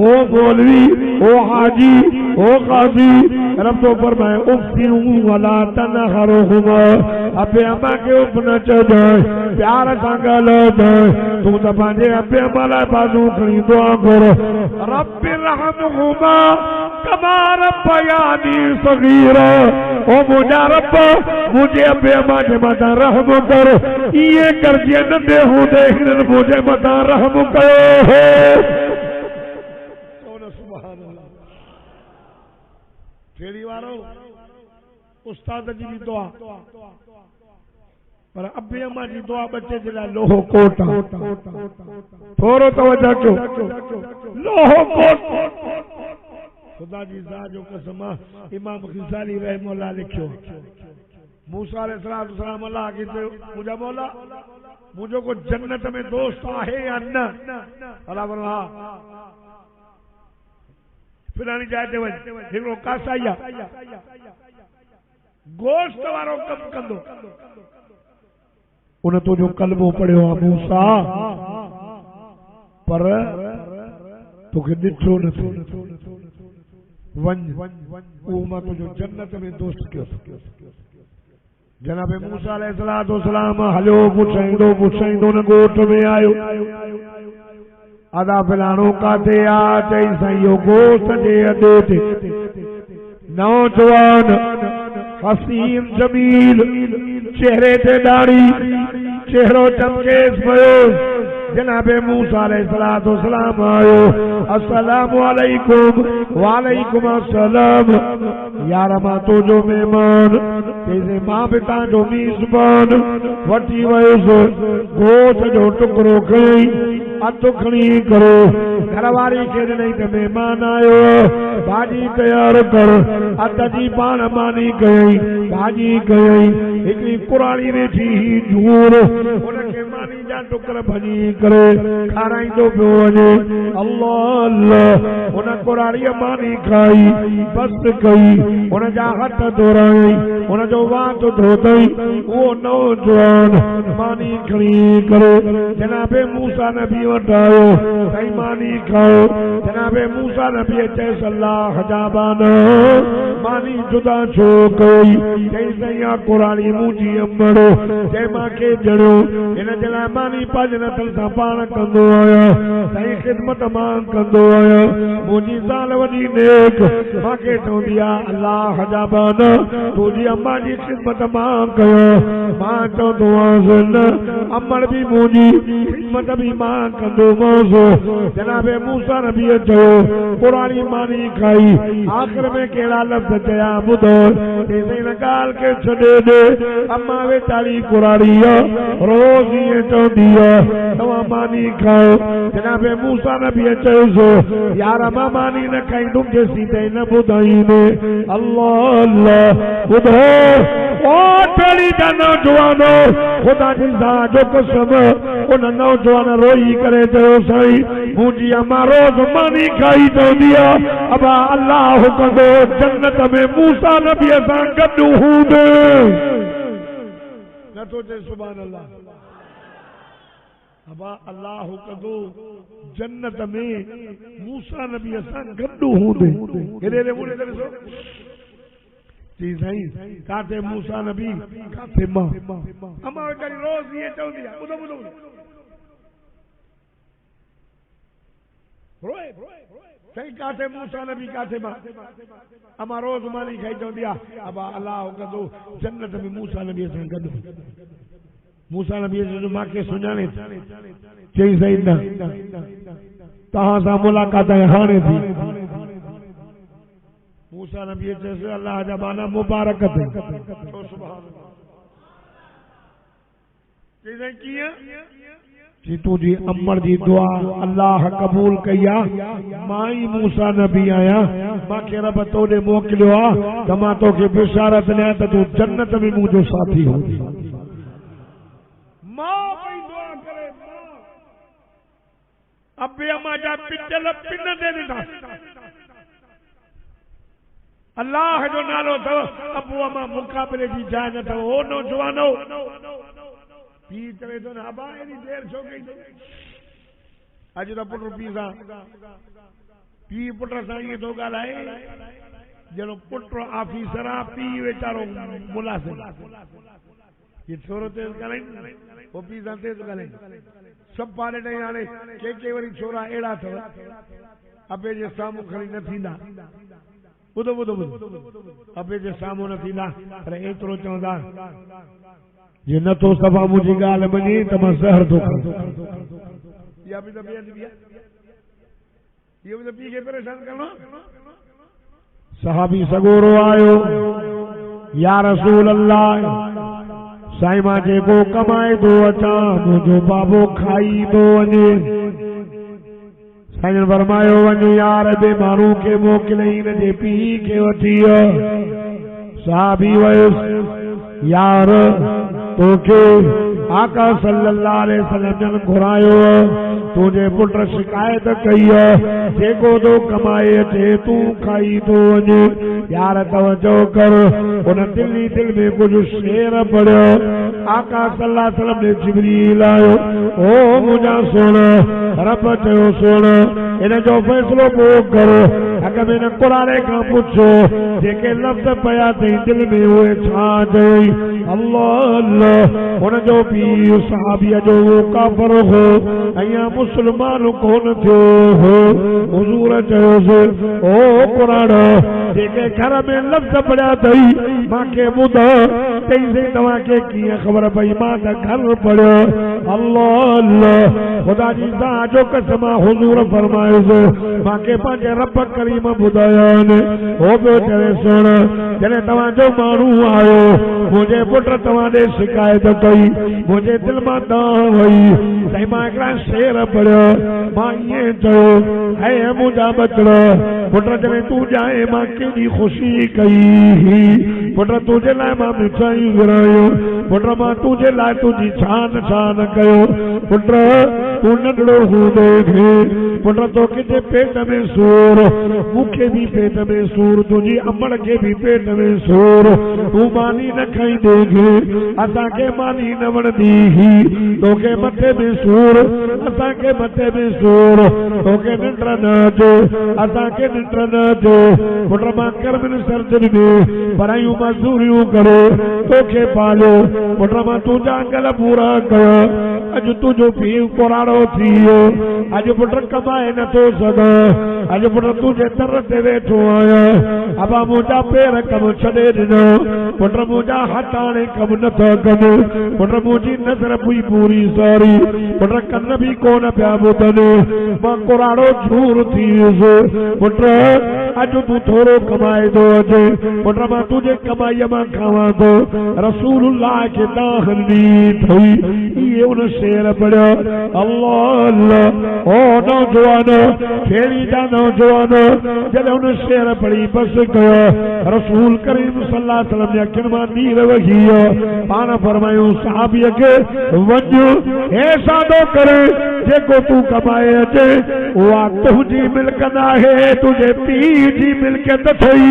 ओ मौलवी ओ हाजी ओ काज़ी रब तो फरमाए उफ़्फ़िन वला तनहरहुमा अबे अम्मा के उफ़ न चइजांइ प्यार सां ॻाल्हाइजांइ तूं त पंहिंजे अबे अम्मा लाइ बाज़ू खणी दुआ कर रब्बिरहमहुमा कमा रब्बयानी सगीरा ओ मुंहिंजा रब मुंहिंजे अबे अम्मा जे मथां रहम कर इहे कर जीअं नंढे हूंदे हिननि मुंहिंजे मथां रहम कयो हो। फेरी वारो उस्ताद जी भी दुआ पर अबे अम्मा जी दुआ बच्चे जे लाइ लोहो कोट थोरो तवज्जो कयो लोहो कोट खुदा जी ज़ात जो कसम इमाम ग़ज़ाली रहमहुल्लाह लिखियो मूसा अलैहिस्सलाम अल्लाह के मुंहिंजा मौला मुंहिंजो को जन्नत में दोस्त आहे या न अल्लाह फरमाया फिरानी जाए ते वञ हिकिड़ो कासाई गोश्त वारो कमु कंदो उन तुंहिंजो कलमो पढ़ियो आहे मूसा पर तोखे ॾिठो न थियो वञ उहो मां तुंहिंजो जन्नत में दोस्त कयो जनाब मूसा अलैहिस्सलाम हलियो पुछाईंदो न ॻोठ में आयो आदा फलाणो काथे आ चई साईं इहो गोश्त जे अॾे ते नौजवान हसीन जमील चेहरे ते दाढ़ी चेहरो चमकेस पियो जनाबे मूसा अलैहिस्सलाम आयो अस्सलामु अलैकुम वालेकुम अस्सलाम यार मां तुंहिंजो महिमान तेरे मां पिता जो मीज़बान वठी वयुसि गोश्त जो टुकड़ो खणी अधु खणी करो घरवारी खे ॾिनई त महिमान आयो भाजी तैयार कर अद जी पान मानी कई भाजी कई हिकड़ी कुरानी ने थी झूर उनके मानी जा टुकर भजी करे खाराईंदो पियो वञे अल्लाह अल्लाह उन कुरानी मानी खाई बस कई उन जा हथ धोराई उन जो वात धोतई वो नौजवान मानी खणी करे जनाबे मूसा नबी वटि आयो सही मानी खाओ जनाबे मूसा नबी चए सलाह हजाबान मानी जुदा छो कई चई सैया कुरानी मुंहिंजी अमड़ो चए मांखे जड़ो इन जे लाइ मानी पंहिंजे नथल सां पाण कंदो आहियां सही ख़िदमत मां कंदो आहियां मुंहिंजी ज़ाल वॾी नेक मांखे चवंदी आहे अलाह हजाबान तुंहिंजी अम्मा जी ख़िदमत मां कयो मां चवंदो आहियां न अमड़ भी मुंहिंजी ख़िदमत भी मां कंदोमांसि जनाबे मूसा नबी चयो कुरानी मानी खाई आख़िर में कहिड़ा लफ़्ज़ चया ॿुधो हिन ॻाल्हि खे छॾे ॾे अम्मा वेचारी कुरानी रोज़ ईअं चवंदी आहे तव्हां मानी खाओ जनाबे मूसा नबी चयोसि यार मां मानी न खाईंदुमि जेसीं ताईं न ॿुधाईंदे अल्लाह अल्लाह ॿुधो ओ पहिरीं जा नौजवानो खुदा जी जो कसम उन नौजवान रोई करे चयो साईं मुंहिंजी अम्मा रोज़ मानी खाई चवंदी आहे अबा अल्लाह कंदो जन्नत में मूसा नबी सां गॾु हूंदे नथो चए सुभान अल्लाह अबा अल्लाह कंदो जन्नत में मूसा नबी सां गॾु हूंदे हेॾे नमूने ॾिसो जी साईं काथे मूसा नबी काथे मां अम्मा वेचारी रोज़ ये चवंदी आहे ॿुधो ॿुधो रोए सही काथे मूसा नबी काथे मां अम्मा रोज़ मानी खाई चवंदी आहे अबा अल्लाह कंदो जन्नत में मूसा नबी सां गॾु मूसा नबी जो मांखे सुञाणे चई सही न तव्हां सां मुलाक़ात हाणे थी मूसा नबी चयसि अल्लाह जा बाना मुबारक थे तो सुभान अल्लाह कीअं जी तुझी अम्मड़ जी दुआ अल्लाह कबूल कई आहे मां ई मूसा नबी आहियां मांखे रब तोॾे मोकिलियो आहे त मां तोखे बिशारत ॾियां त तूं जन्नत में मुंहिंजो साथी हूंदी मां पई दुआ करे अबे अम्मा जा पिचल पिन ते ॾिठा अल्लाह जो नालो अथव अबू अम्मा मुक़ाबले जी जाइ न अथव हो नौजवानो पीउ चवे थो न अबा एॾी देरि छो कई अॼु त पुट पीउ सां पीउ पुट सां ईअं थो ॻाल्हाए ॼणो पुट ऑफिसर आहे पीउ वीचारो मुलाज़िम ये छोरो तेज़ ॻाल्हाईंदो पोइ पीउ सां तेज़ ॻाल्हाईंदो सभु पाड़े ॾेई हाणे के वरी छोरा अहिड़ा अथव अबे जे साम्हूं खणी न थींदा ॿुधो ॿुधो ॿुधो अबे जे साम्हूं न थींदा पर एतिरो चवंदा जे नथो सफ़ा मुंहिंजी ॻाल्हि मञी त मां ज़हर थो खां इहा बि त बेअदबी आहे इहो बि त पीउ खे परेशान करणो सहाबी सगोरो आयो या रसूल अल्लाह साईं मां जेको कमाए थो अचां मुंहिंजो बाबो खाई थो वञे साईं फरमायो वञ यार बे माण्हू खे मोकिलियईं हिन जे पीउ खे वठी सहाबी वयुसि यार तोखे आका सल्लल्लाहु अलैहि वसल्लम जन घुरायो तुंहिंजे पुट शिकायत कई जेको तो कमाए अचे तूं खाई थो वञे यार तवजो कर उन दिल में कुछ शेर पढ़ियो आका सल्लल्लाहु अलैहि वसल्लम ने जिब्रील आयो ओ मुंहिंजा सोण रब चयो सोण इन जो फैसलो पोइ करो अॻ में न कुरारे खां पुछो जेके लफ़्ज़ पिया अथई दिल में उहे छा चई अल्लाह अल्लाह हुन जो पीउ सहाबीअ जो उहो काफ़िर हो अञा मुस्लमान कोन थियो हो हुज़ूर चयोसि ओ क़ुरान जेके घर में लफ़्ज़ पढ़िया अथई मांखे ॿुधा चईं तव्हांखे कीअं ख़बर पई मां त घर पढ़ियो अल्लाह अल्लाह ख़ुदा जी ज़ात जो कसम हुज़ूर फरमायोसि मांखे पंहिंजे रब करीम ॿुधाया आहिनि हो पियो चवे सुण जॾहिं तव्हांजो माण्हू आयो मुंहिंजे पुट तव्हां ॾे शिकायत कई मुंहिंजे दिल मां दाह वई साईं मां हिकिड़ा शेर पड़ियो मां ये चयो है मुंहिंजा बचड़ा पुट जॾहिं तूं जाए मां केॾी ख़ुशी कई पुट तुंहिंजे लाइ मां मिठाई विरायूं पुट मां तुंहिंजे लाइ तुंहिंजी छान छान कयो पुट तूं नंढड़ो हूंदे पुट तोखे जे पेट में सूर मूंखे भी पेट में सूर तुझी अमड़ के भी पेट में सूर तू मानी न खाईंदे असां के मानी न वणंदी तोखे मथे में सूर असां के मथे में सूर तोखे निंड न अचे असां के निंड न अचे पुट मां कर्मनि सर्जरी में पढ़ायूं मजदूरियूं करे तोखे पालियो पुट मां तुंहिंजा अंगल पूरा कयो अॼु तुंहिंजो पीउ कोराड़ो थी वियो अॼु पुट कमाए नथो सघां अॼु पुट तुंहिंजे दर ते वेठो आहियां अबा मुंहिंजा पेर कमु छॾे ॾिनो पुट मुंहिंजा हथ हाणे कमु नथा कनि पुट मुंहिंजी नज़र हुई पूरी सारी पुट कन बि कोन पिया ॿुधनि मां कोराड़ो झूर थी वियुसि पुट अॼु तूं थोरो कमाए थो अचे पुट मां तुंहिंजे कमाईअ मां खावां थो रसूलुल्लाह खे दाहन ॾी थई इहे उन शेर पढ़ियो अल्लाह अल्लाह ओ नौजवान फेरी जा नौजवान जॾहिं उन शेर पढ़ी बस कयो रसूल करीम सल्लल्लाहु अलैहि वसल्लम जे अखियुनि मां नीर वही पाण फरमायूं सहाबीअ खे वञ हे सादो करे जेको तूं कमाए अचे उहा तुंहिंजी मिल्कत आहे तुंहिंजे पीउ जी मिल्कत अथई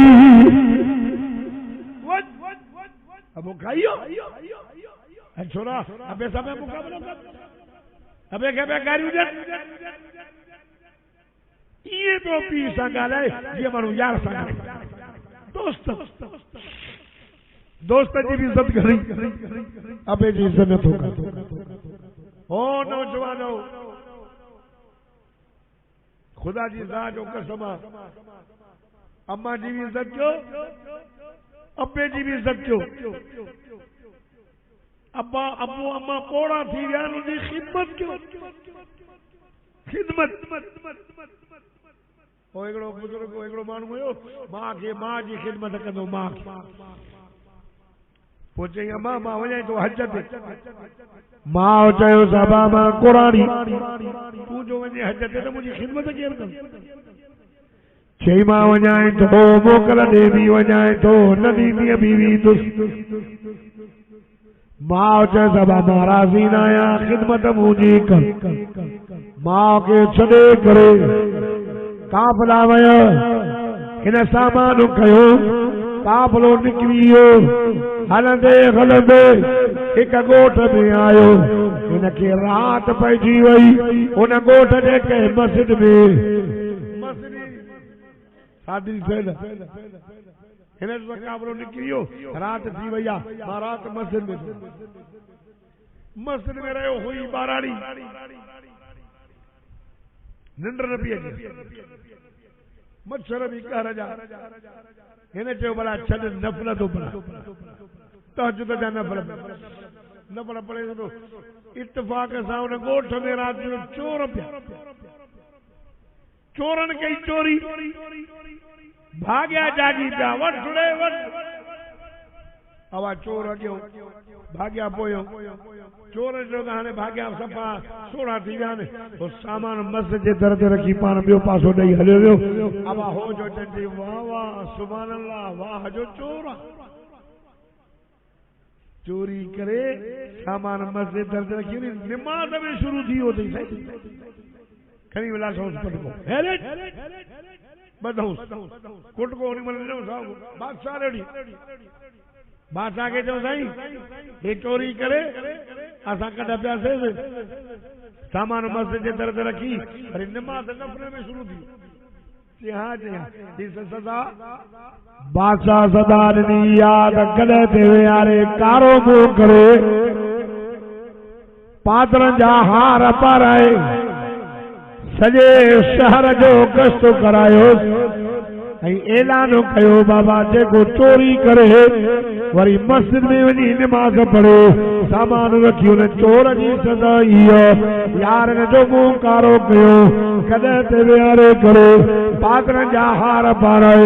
अब खाइयो छोरा अबे समय मुकाबला अबे के बेकारी हुजे ये तो पीउ सां ॻाल्हाए जीअं माण्हू यार सां ॻाल्हाए दोस्त जी भी इज्जत करी अबे जी इज्जत नथो करे ओ नौजवानो खुदा जी ज़ात जो कसम अम्मा जी भी इज्जत कयो अब्बे जी भी इज्जत कयो अब्बा अब्बू अम्मा पोड़ा थी विया उनजी खिदमत कयो खिदमत ओ हिकिड़ो बुजुर्ग हिकिड़ो माण्हू हुयो मां खे मां जी खिदमत कंदो मां पोइ चई अम्मा मां वञां थो हज ते मां चयो साबा मां कुरानी तूं जो वञे हज ते त मुंहिंजी खिदमत केरु कंदो चई मां वञां थो मोकल ॾे बि वञां थो न ॾींदी बि वेंदुसि मां चयो साबा मां राज़ी न आहियां खिदमत मुंहिंजी कर मां खे छॾे करे काफ़िला वियो हिन सामान कयो काफ़िलो निकिरी वियो हलंदे हलंदे हिक ॻोठ में आयो हिनखे रात पइजी वई उन ॻोठ जे कंहिं मस्जिद में शादी थियल हिन जो काफ़िलो निकिरी वियो रात थी वई आहे मां रात मस्जिद में रहियो हुई ॿाराड़ी निंड न पई अचे मच्छर बि कहर जा हिन चयो भला छॾ नफ़ल थो पढ़ा तहज्जुद जा नफ़ल पढ़े थो इत्तिफ़ाक़ सां उन ॻोठ में राति जो चोर पिया चोरनि कई चोरी भाग्या जागी पिया वठ रे वठ आवाज़ चोर अॻियो भाग्या पोयो चोर जो हाणे भाग्या सफ़ा सोड़ा थी विया आहिनि पोइ सामान मस्जिद जे दर ते रखी पाण ॿियो पासो ॾेई हलियो वियो अबा हो जो चंडी वाह वाह सुभान अल्लाह वाह जो चोर चोरी करे सामान मस्जिद दर ते रखी निमाज़ में शुरू थी वियो अथई खणी विलास पटको ॿधऊं कुटको उन महिल ॾिनो साहब बादशाह रेडी बादशाह खे चयो साईं हे चोरी करे असां कॾहिं पियासीं सामान मस्जिद जे दर ते रखी वरी निमाज़ नफ़ले में शुरू थी सदा बादशाह सदा ॾिनी याद कॾहिं ते वियारे कारो मुंहुं करे पादरनि जा हार पाराए सॼे शहर जो गश्त करायो ऐलान कयो बाबा जेको चोरी करे वरी मस्जिद में वञी नमाज़ पढ़े सामान रखी उन चोर जी सज़ा इहा यार जो मुंहुं कारो कयो कॾहिं ते विहारे करे पागरनि जा हार पाराए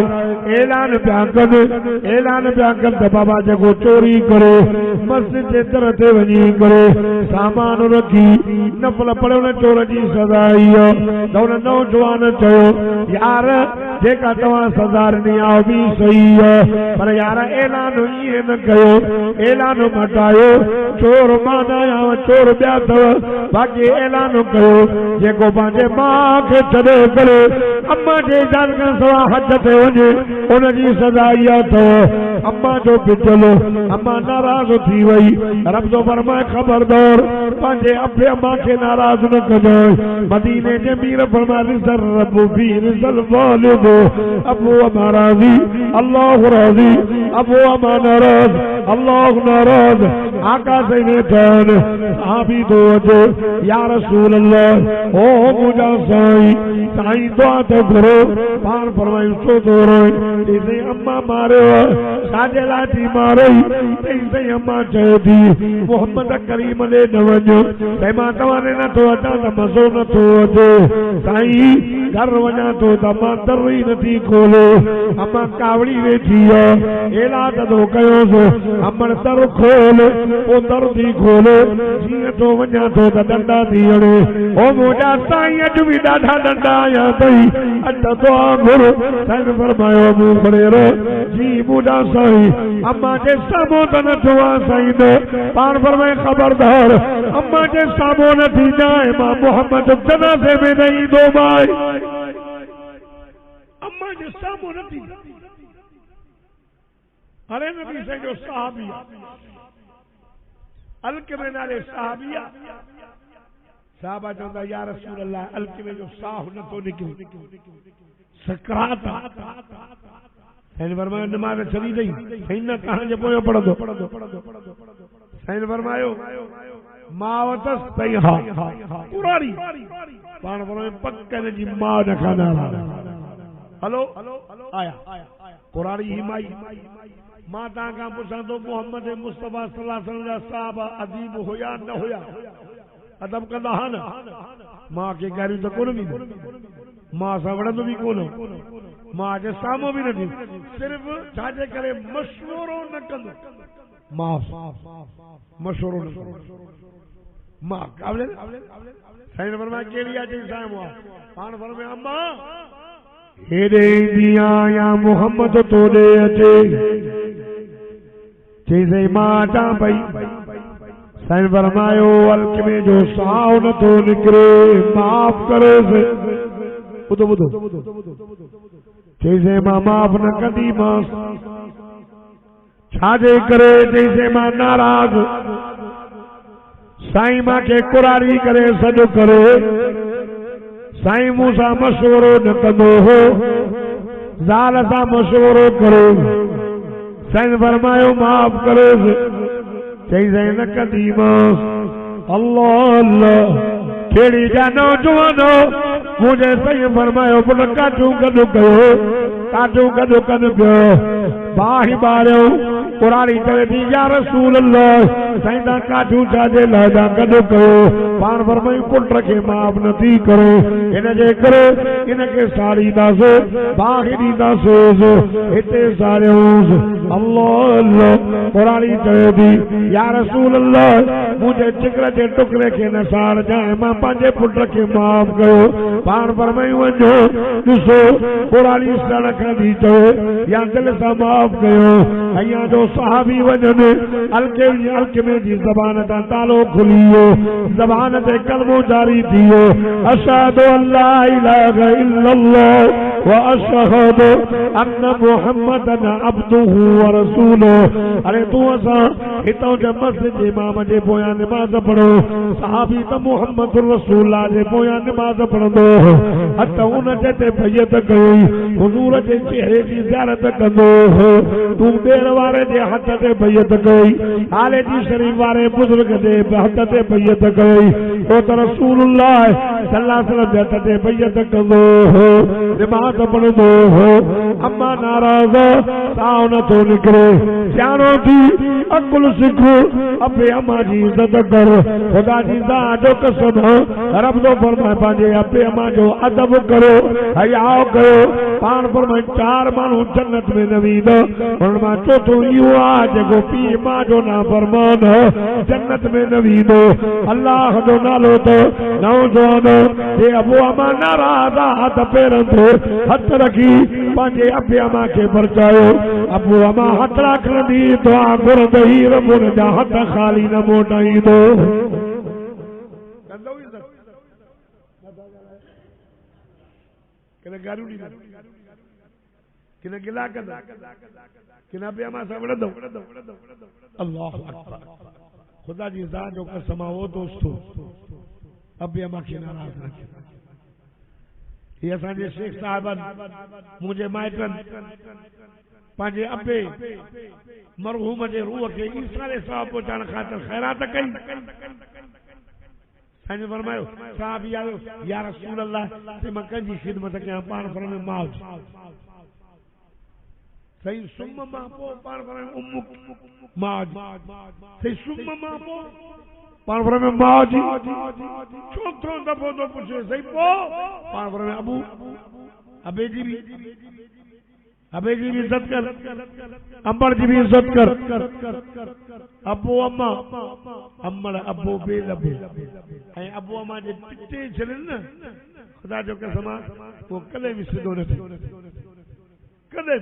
ऐलान पिया कनि त बाबा जेको चोरी करे मस्जिद जे दर ते वञी करे सामान रखी नफ़ल पढ़े उन चोर जी सज़ा इहा त उन नौजवान चयो यार जेका तव्हां सज़ा ॾिनी आहे बि सही आहे पर यार ऐलान ईअं न कयो ऐलान मटायो चोर मां न आहियां चोर ॿिया अथव बाक़ी ऐलान कयो जेको पंहिंजे माउ खे छॾे करे अम्मा जे जान खां सवाइ हद ते वञे उनजी सज़ा इहा अथव अम्मा जो पिचलो अम्मा नाराज़ थी वई रब जो फरमाए ख़बरदार पंहिंजे अबे अम्मा खे नाराज़ न कजांइ मदीने जे मीर फरमाए रिज़ल रब फी रिज़ल वालिद अबू अम्मा राज़ी अल्लाह राज़ी अबू अम्मा नाराज़ अल्लाह नाराज़ आका से वेठन साहबी तो अचे या रसूल अल्लाह ओ मुझा साईं दुआ तो करो पान फरमायूं छो तो रोए इसे अम्मा मारो साजे लाठी मारई इसे अम्मा चयो थी मोहम्मद करीम ने न वञो ते मां तव्हां न थो अचां त मज़ो न थो अचे साईं घर वञा थो त मां दर ई नथी खोले अम्मा कावड़ी वेठी आहे ऐलान तो कयोसि अमर दर खोल ओ दर थी खोले जीअं तो वञा थो त डंडा थी हणे ओ मुंहिंजा साईं अॼु बि ॾाढा डंडा आया अथई अॼु दुआ घुर साईं फरमायो मूं खणे जी मुंहिंजा साईं अम्मा जे साम्हूं त नथो आहे साईं न पाण फरमाए ख़बरदार अम्मा जे साम्हूं न थी जाए मां मोहम्मद जनाज़े में न ईंदो माए अम्मा जे साम्हूं न थी अरे नबी साईं जो सहाबी अलकमे नाले सहाबिया साहबा चवंदा या रसूल अल्लाह अलकमे जो साह नथो निकिरे सकरात साईं फरमायो नमाज़ छॾी अथई साईं न तव्हांजे पोयां पढ़ंदो साईं फरमायो मां वरितसि तई हा कुरारी पाण फरमायो पक जी मां न खाना हलो आया कुरारी ही माई मां तव्हां खां पुछां थो मोहम्मद मुस्तफ़ा सल्लल्लाहु अलैहि वसल्लम जा साहबा अदीब हुया न हुया अदब कंदा हा न मां खे गारियूं त कोन ॾींदो मां सां वणंदो बि कोन मां जे साम्हूं बि न थी सिर्फ़ छाजे करे मशवरो न कंदो माफ़ मशवरो न कंदो मां काबिल साईं फरमाए कहिड़ी आहे चई साम्हूं पाण फरमाए अम्मा हेॾे ईंदी आहियां मोहम्मद तोॾे अचे चई साईं मां अचां पई साईं फरमायो अलकमे जो साह नथो निकिरे माफ़ करेसि ॿुधो चई साईं मां माफ़ न कंदीमांसि छाजे करे चई साईं मां नाराज़ साईं मूंखे कुरारी करे सॾु करे साईं मूंसां मशवरो न कंदो हो ज़ाल सां मशवरो करे साईं फरमायो माफ़ करेसि चई साईं न कंदीमांसि अल्लाह अल्लाह कहिड़ी जा नौजवानो मुझे साईं फरमायो पुट काठूं गॾु कयो काठूं गॾु कनि पियो बाहि ॿारियो कुरारी करे थी या रसूल अल्लाह साईं तव्हां काठूं छाजे लाइ था गॾु कयो पाण फरमायूं पुट खे माफ़ नथी करे हिनजे करे हिनखे साड़ींदासीं बाहि ॾींदासीं हिते सारियूंसि अल्लाह अल्लाह कुरारी चए थी या रसूल अल्लाह मुंहिंजे चिकर जे टुकड़े खे न साड़जांइ मां पंहिंजे पुट खे माफ़ कयो पाण फरमायूं वञो ॾिसो कुरारी सड़ खां थी चए या दिलि सां माफ़ कयो अञा जो सहाबी वञनि अलकमे जी ज़बान तां तालो खुली वियो ज़बान ते कलमो जारी थी वियो अशहदु अल्ला इलाहा इल्लल्लाह व अशहदु अन्न मुहम्मदन अब्दुहु व रसूलुहु अरे तूं असां हितां जे मस्जिद जे इमाम जे पोयां नमाज़ पढ़ो सहाबी त मुहम्मद रसूलुल्लाह जे पोयां नमाज़ पढ़ंदो हथ उन ते बैत कई हुजूर जे चेहरे जी ज़ियारत कंदो तूं ॿेर वारे जे के हथ ते बैयत कई आले जी शरीफ वारे बुजुर्ग दे हथ ते बैयत कई ओ त रसूलुल्लाह सल्लल्लाहु अलैहि वसल्लम हथ ते बैयत कंदो हो नमाज़ पढ़ंदो हो अम्मा नाराज़ साओ न थो निकरे सियाणो थी अकुल सिख अबे अम्मा जी इज्जत कर खुदा जी दा जो कसम रब तो फरमाए पंहिंजे अबे अम्मा जो अदब करो हयाओ करो पाण फरमाए 4 माण्हू जन्नत में न वेंदा हुन मां चोथों इहो आहे जेको पीउ मां जो नाफ़रमान जन्नत में न वेंदो अल्लाह जो नालो त नौजवान हे अबू अम्मा नाराज़ हथ पेरनि ते हथ रखी पंहिंजे अबे अम्मा खे बरचायो अबू अम्मा हथ रखंदी दुआ घुरंदई रब हुन जा हथ ख़ाली न मोटाईंदो किन गिला कंदा किन अबे अम्मा सां विढ़ंदो अल्लाह अकबर खुदा जी ज़ात जो कसम वो दोस्तो अबे अम्मा खे नाराज़ न कयो ये असांजे शेख साहिबनि मुंहिंजे माइटनि पंहिंजे अबे मरहूम जे रूह खे ईसारे सवाब पहुचाइण ख़ातिर ख़ैरात कई साईं फरमायो साहब आयो या रसूल अल्लाह ते मां कंहिंजी ख़िदमत कयां पाण फरमायो मौज सही सुम मां पोइ पाण फरमायो उम्मु मौज सही सुम मां पोइ पाण फरमायो मौज चोथों दफ़ो तो पुछे सही पोइ पाण फरमायो अबू अबे जी भी इज्जत कर अम्बर जी भी इज्जत कर अबू अम्मा अम्मड़ अबू बेलबे ऐं अबू अम्मा जे पिटे छॾनि न खुदा जो कसम वो कॾहिं बि सिधो न थियो कॾहिं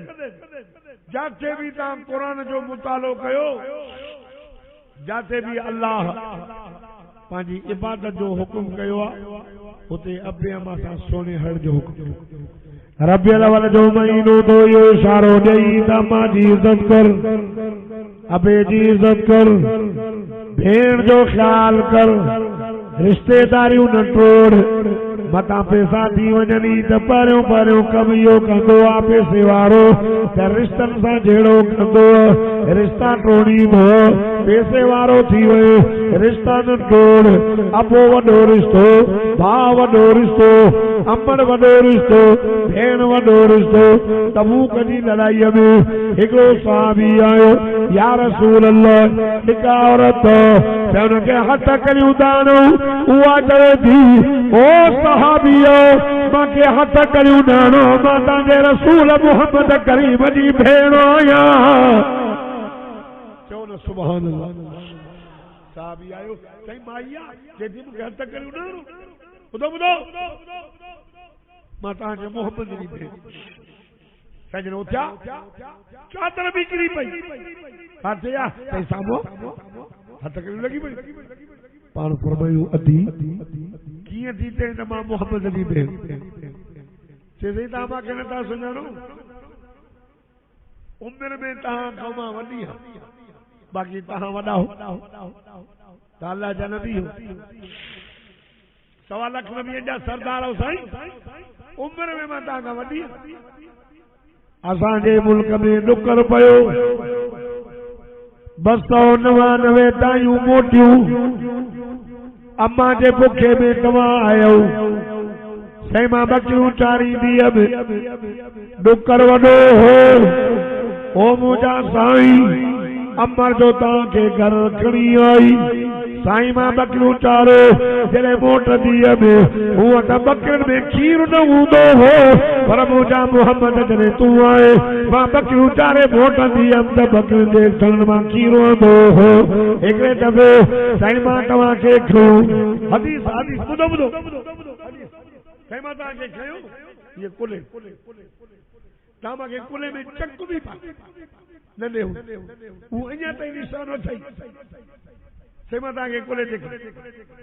जाते भी तव्हां क़ुरान जो मुतालो कयो जाते भी अल्लाह पंहिंजी इबादत जो हुकुम कयो आहे उते अबे अम्मा सां सोने हड़ जो हुकुम रबियल अवल जो महीनो तो यो इशारो ॾेई त अम्मा जी इज्जत कर अबे जी इज्जत कर भेण जो ख्याल कर रिश्तेदारियूं न टोड़ मता पैसा थी वञनि त पहिरियों पहिरियों कम इहो कंदो आहे पैसे वारो त रिश्तनि सां जहिड़ो कंदो रिश्ता टोड़ींदो पैसे वारो थी वियो रिश्ता न टोड़ अबो वॾो रिश्तो भाउ वॾो रिश्तो अम्मड़ वॾो रिश्तो भेण वॾो रिश्तो तबूक जी लड़ाईअ में हिकिड़ो सहाबी आयो या रसूल अल्लाह हिकु औरत हुनखे हथ करियूं दाणो उहा चवे थी ओ सहाबियो मांखे हथ करियूं दाणो मां तव्हांजे रसूल मुहम्मद करीम जी भेण आहियां चओ न सुभान अल्लाह सहाबी आयो चई माईया जेदी मूंखे हथ करियूं दाणो ॿुधो ॿुधो मां तव्हांजे मोहम्मद जी भेण सजन उथिया चादर बि किरी पई काथे आ चई साम्हूं हथ करियूं लॻी पई पाण फरमायूं अधी कीअं थी चई त मां मोहम्मद जी भेण चई तव्हां मूंखे नथा सुञाणो उमिरि में तव्हां खां मां वॾी आहियां बाक़ी तव्हां वॾा हो त अल्लाह जा नबी हो 1.25 लाख नबीअ जा सरदार हो साईं उमिरि में मां तव्हां खां वॾी असांजे मुल्क में ॾुकर पियो 299 टाइयूं मोटियूं अम्मा जे बुखे में तव्हां आयो साईं मां बकरियूं चारींदी हुयमि ॾुकर वॾो हो ओ मुंहिंजा साईं अम्मा जो तव्हांखे घर खणी आई साईं मां बकरियूं चारो जॾहिं मोटंदी हुयमि हूअं त बकरियुनि में खीर न हूंदो हो पर मुंहिंजा मोहम्मद जॾहिं तूं आए मां बकरियूं चारे मोटंदी हुयमि त बकरियुनि जे थण मां खीर हूंदो हो हिकिड़े दफ़े साईं मां तव्हांखे खयो हदीस ॿुधो ॿुधो साईं मां तव्हांखे खयो इहे कुले तव्हां मूंखे कुले में चक बि पाए न ॾियो उहो अञा ताईं निशान अथई साईं मां तव्हांखे कुले ते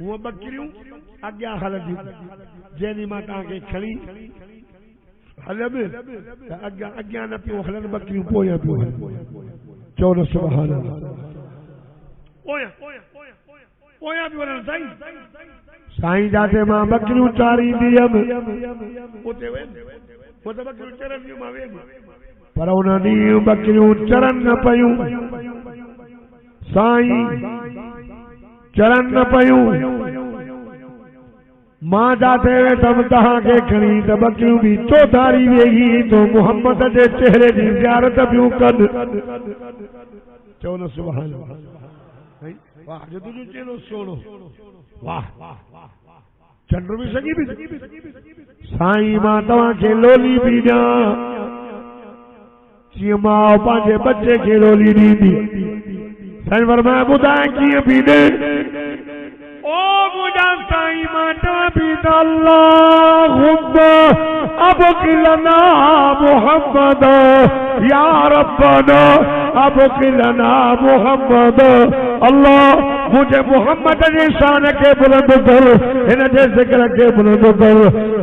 हूअ बकरियूं अॻियां हलंदियूं जंहिं मां तव्हांखे खणी हलबि त अॻियां न पियो हलनि बकरियूं पोयां पियो हलनि चओ न सुभान अल्लाह पोयां पियो हलनि साईं साईं जाते मां बकरियूं चारींदी हुयमि उते वेंदि उहो त बकरियूं चरंदियूं मां वेंदि पर उन ॾींहुं बकरियूं चरन न पयूं, साईं चरन न पयूं। मां जाते वेठम तव्हांखे खणी त बकरियूं बि चौधारी वेही तो मोहम्मद जे चेहरे जी ज़ियारत पियूं कनि। चओ न सुभान अल्लाह। वाह जो तुंहिंजो चेहरो सुहिणो, वाह चंड बि सॼी बि। साईं मां तव्हांखे लोली बि ॾियां, जीअं मां पंहिंजे बच्चे खे लोली ॾींदी। साईं फरमाया ॿुधाए कीअं बि ॾे। ओ मुंहिंजा साईं मां चवां बि त अल्लाहुम्मा अबकिलना मुहम्मद या रब्बना अबकिलना मुहम्मद। अल्लाह मुझे मोहम्मद जी शान के बुलंद कर, हिन जे ज़िक्र के बुलंद कर।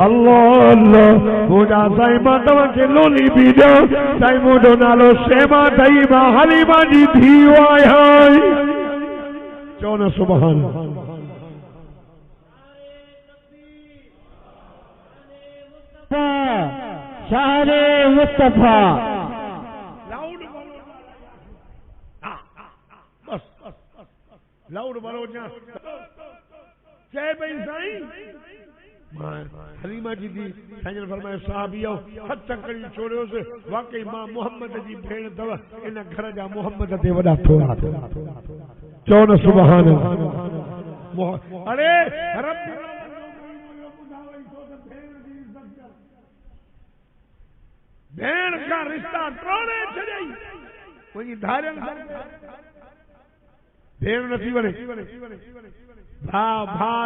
अल्लाह अल्लाह मुंहिंजा साईं मां तव्हांखे लोली बि ॾियां। साईं मुंहिंजो नालो शेमा ठही मां हलीमा जी धीउ आहियां। चओ न सुभान। शारे मुस्तफा लाउड बोलो जा। जय भाई साईं हलीमा जी दी साईं फरमाए साहबियो हथ कड़ी छोड़ियोसि। वाकई मां मोहम्मद जी भेण अथव, इन घर जा मोहम्मद ते वॾा थोड़ा। चओ न सुभान। अरे भेण का रिश्ता तोड़े छॾई, मुंहिंजी धारियन भेण नथी वणे। भा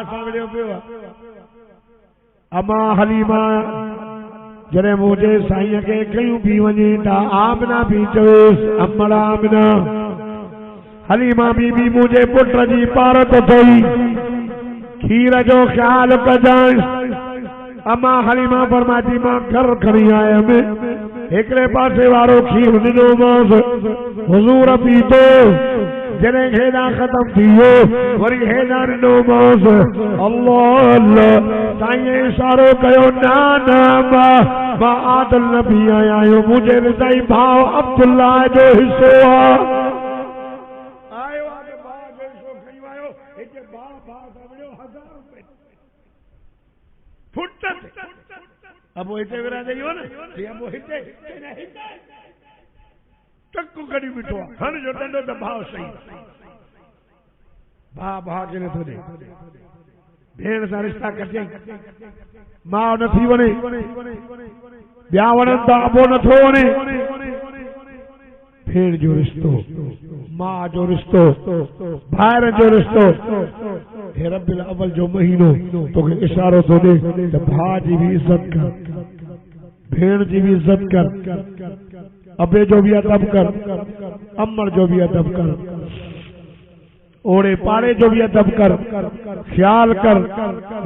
सां विड़ियो पियो आहे। अमा हलीमा जॾहिं मुंहिंजे साईं खे कयूं बि वञे त आमना बि चयोसि अमड़ा आमना। हलीमा बीबी मुंहिंजे पुट जी पारत थई, खीर जो ख्याल कजांइ। अमा हलीमा फरमाती मां घर खणी आयमि, हिकिड़े पासे वारो खीर ॾिनोमांसि, हुज़ूर पीतो। जॾहिं हेॾा ख़तम थी वियो वरी हेॾा ॾिनोमांसि। अल्लाह अल्लाह साईं इशारो कयो न मां आदिल नबी आहियां, मुंहिंजे रिज़ाई भाउ अब्दुल्ला जो हिसो आहे। अब हिते विरा ॾेई न टक्कू कढी बीठो आहे। हण जो डंडो त भाव सही, भाउ खे नथो ॾे। भेण सां रिश्ता कटियई, माउ नथी वणे, ॿिया वणनि था अबो नथो वणे। भेण जो रिश्तो, मां जो रिश्तो, भाइर जो रिश्तो। हे रबिल अव्वल जो महीनो तोखे इशारो थो ॾे त भाउ जी बि इज़त कर, भेण जी बि इज़त कर, अबे जो भी अदब कर, अमर जो भी अदब कर, ओड़े पाड़े जो भी अदब कर, ख्याल कर।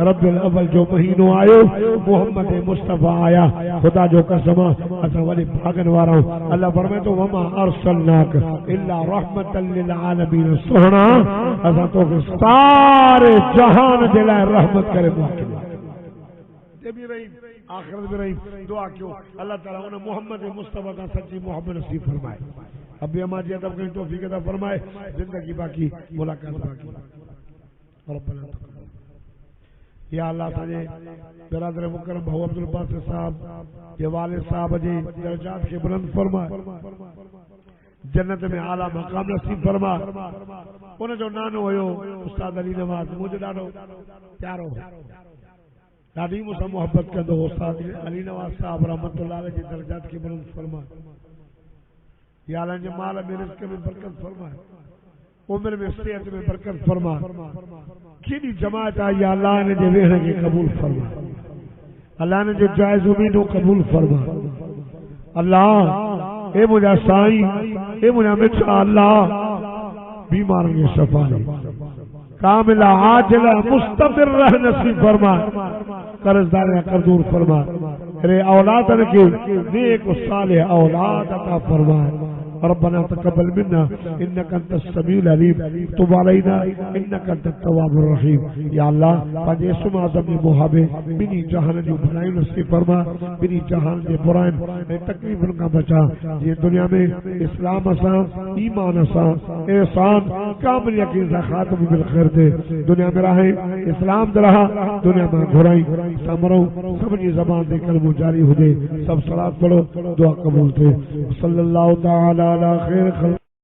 रब्बिल अव्वल जो महीनो आयो, मोहम्मद मुस्तफा आया। खुदा जो कसम असां वॾे भागन वारा आहियूं। अल्लाह फरमाए थो वमा अरसलनाक इल्ला रहमतल लिल आलमीन। सुहिणा असां तोखे सारे जहान जे लाइ रहमत करे मोकिलियो। आखिरत में रही दुआ क्यों अल्लाह ताला उन मोहम्मद मुस्तफा का सच्ची मोहब्बत नसीब फरमाए। अब भी हमारी अदब की तौफीक अता फरमाए। जिंदगी बाकी मुलाकात बाकी। रब्बना या अल्लाह ताले बिरादर मुकरम भाऊ अब्दुल बासित साहब के वालिद साहब जे दर्जात के बुलंद फरमाए, जन्नत में आला मकाम नसीब फरमाए। उन जो नानो हुयो उस्ताद अली नवाज, मुझे ॾाढो प्यारो, ॾाढी मूंसां मोहब्बत कंदो उस्ताद अली नवाज साहब रहमतुल्लाह अलैहि जी दर्जात के बुलंद फरमाए। या अल्लाह जे माल में रिज़्क़ में बरकत फरमाए, उम्र में सेहत में बरकत फरमाए। केॾी जमात आहे या अल्लाह ने जे वेहण खे क़बूल फरमाए, अल्लाह ने जो जायज़ उम्मीदों क़बूल फरमाए। अल्लाह ए मुंहिंजा साईं, ए मुंहिंजा मिठा अल्लाह बीमारनि खे शफ़ा ॾे, कामिला आजिला मुस्तमिर रह नसीब फरमाए, कर्ज़दार या कर्ज़ूर फरमाए। अरे औलादन के नेक सालिह औलाद अता फरमाए। रब्बना तक़ब्बल मिन्ना इन्नका अंतस समीउल अलीम तुब अलैना इन्नका अंतत तव्वाबुर रहीम। या अल्लाह पंहिंजे इस्म आज़म जे मुहाबे ॿिन्ही जहान जूं भलायूं नसीब फरमा, ॿिन्ही जहान जे बुराइनि ऐं तकलीफ़ुनि खां बचा। जीअं दुनिया में इस्लाम सां ईमान सां एहसान कामिल यकीन सां ख़ात्म बिल ख़ैर थे। दुनिया में रहे इस्लाम दे रहा, दुनिया में घुराई समरो सभिनी ज़बान ते कलमो जारी हुजे। सब सलात पढ़ो, दुआ कबूल थे। सल्लल्लाहु तआला अला खैर खल्क़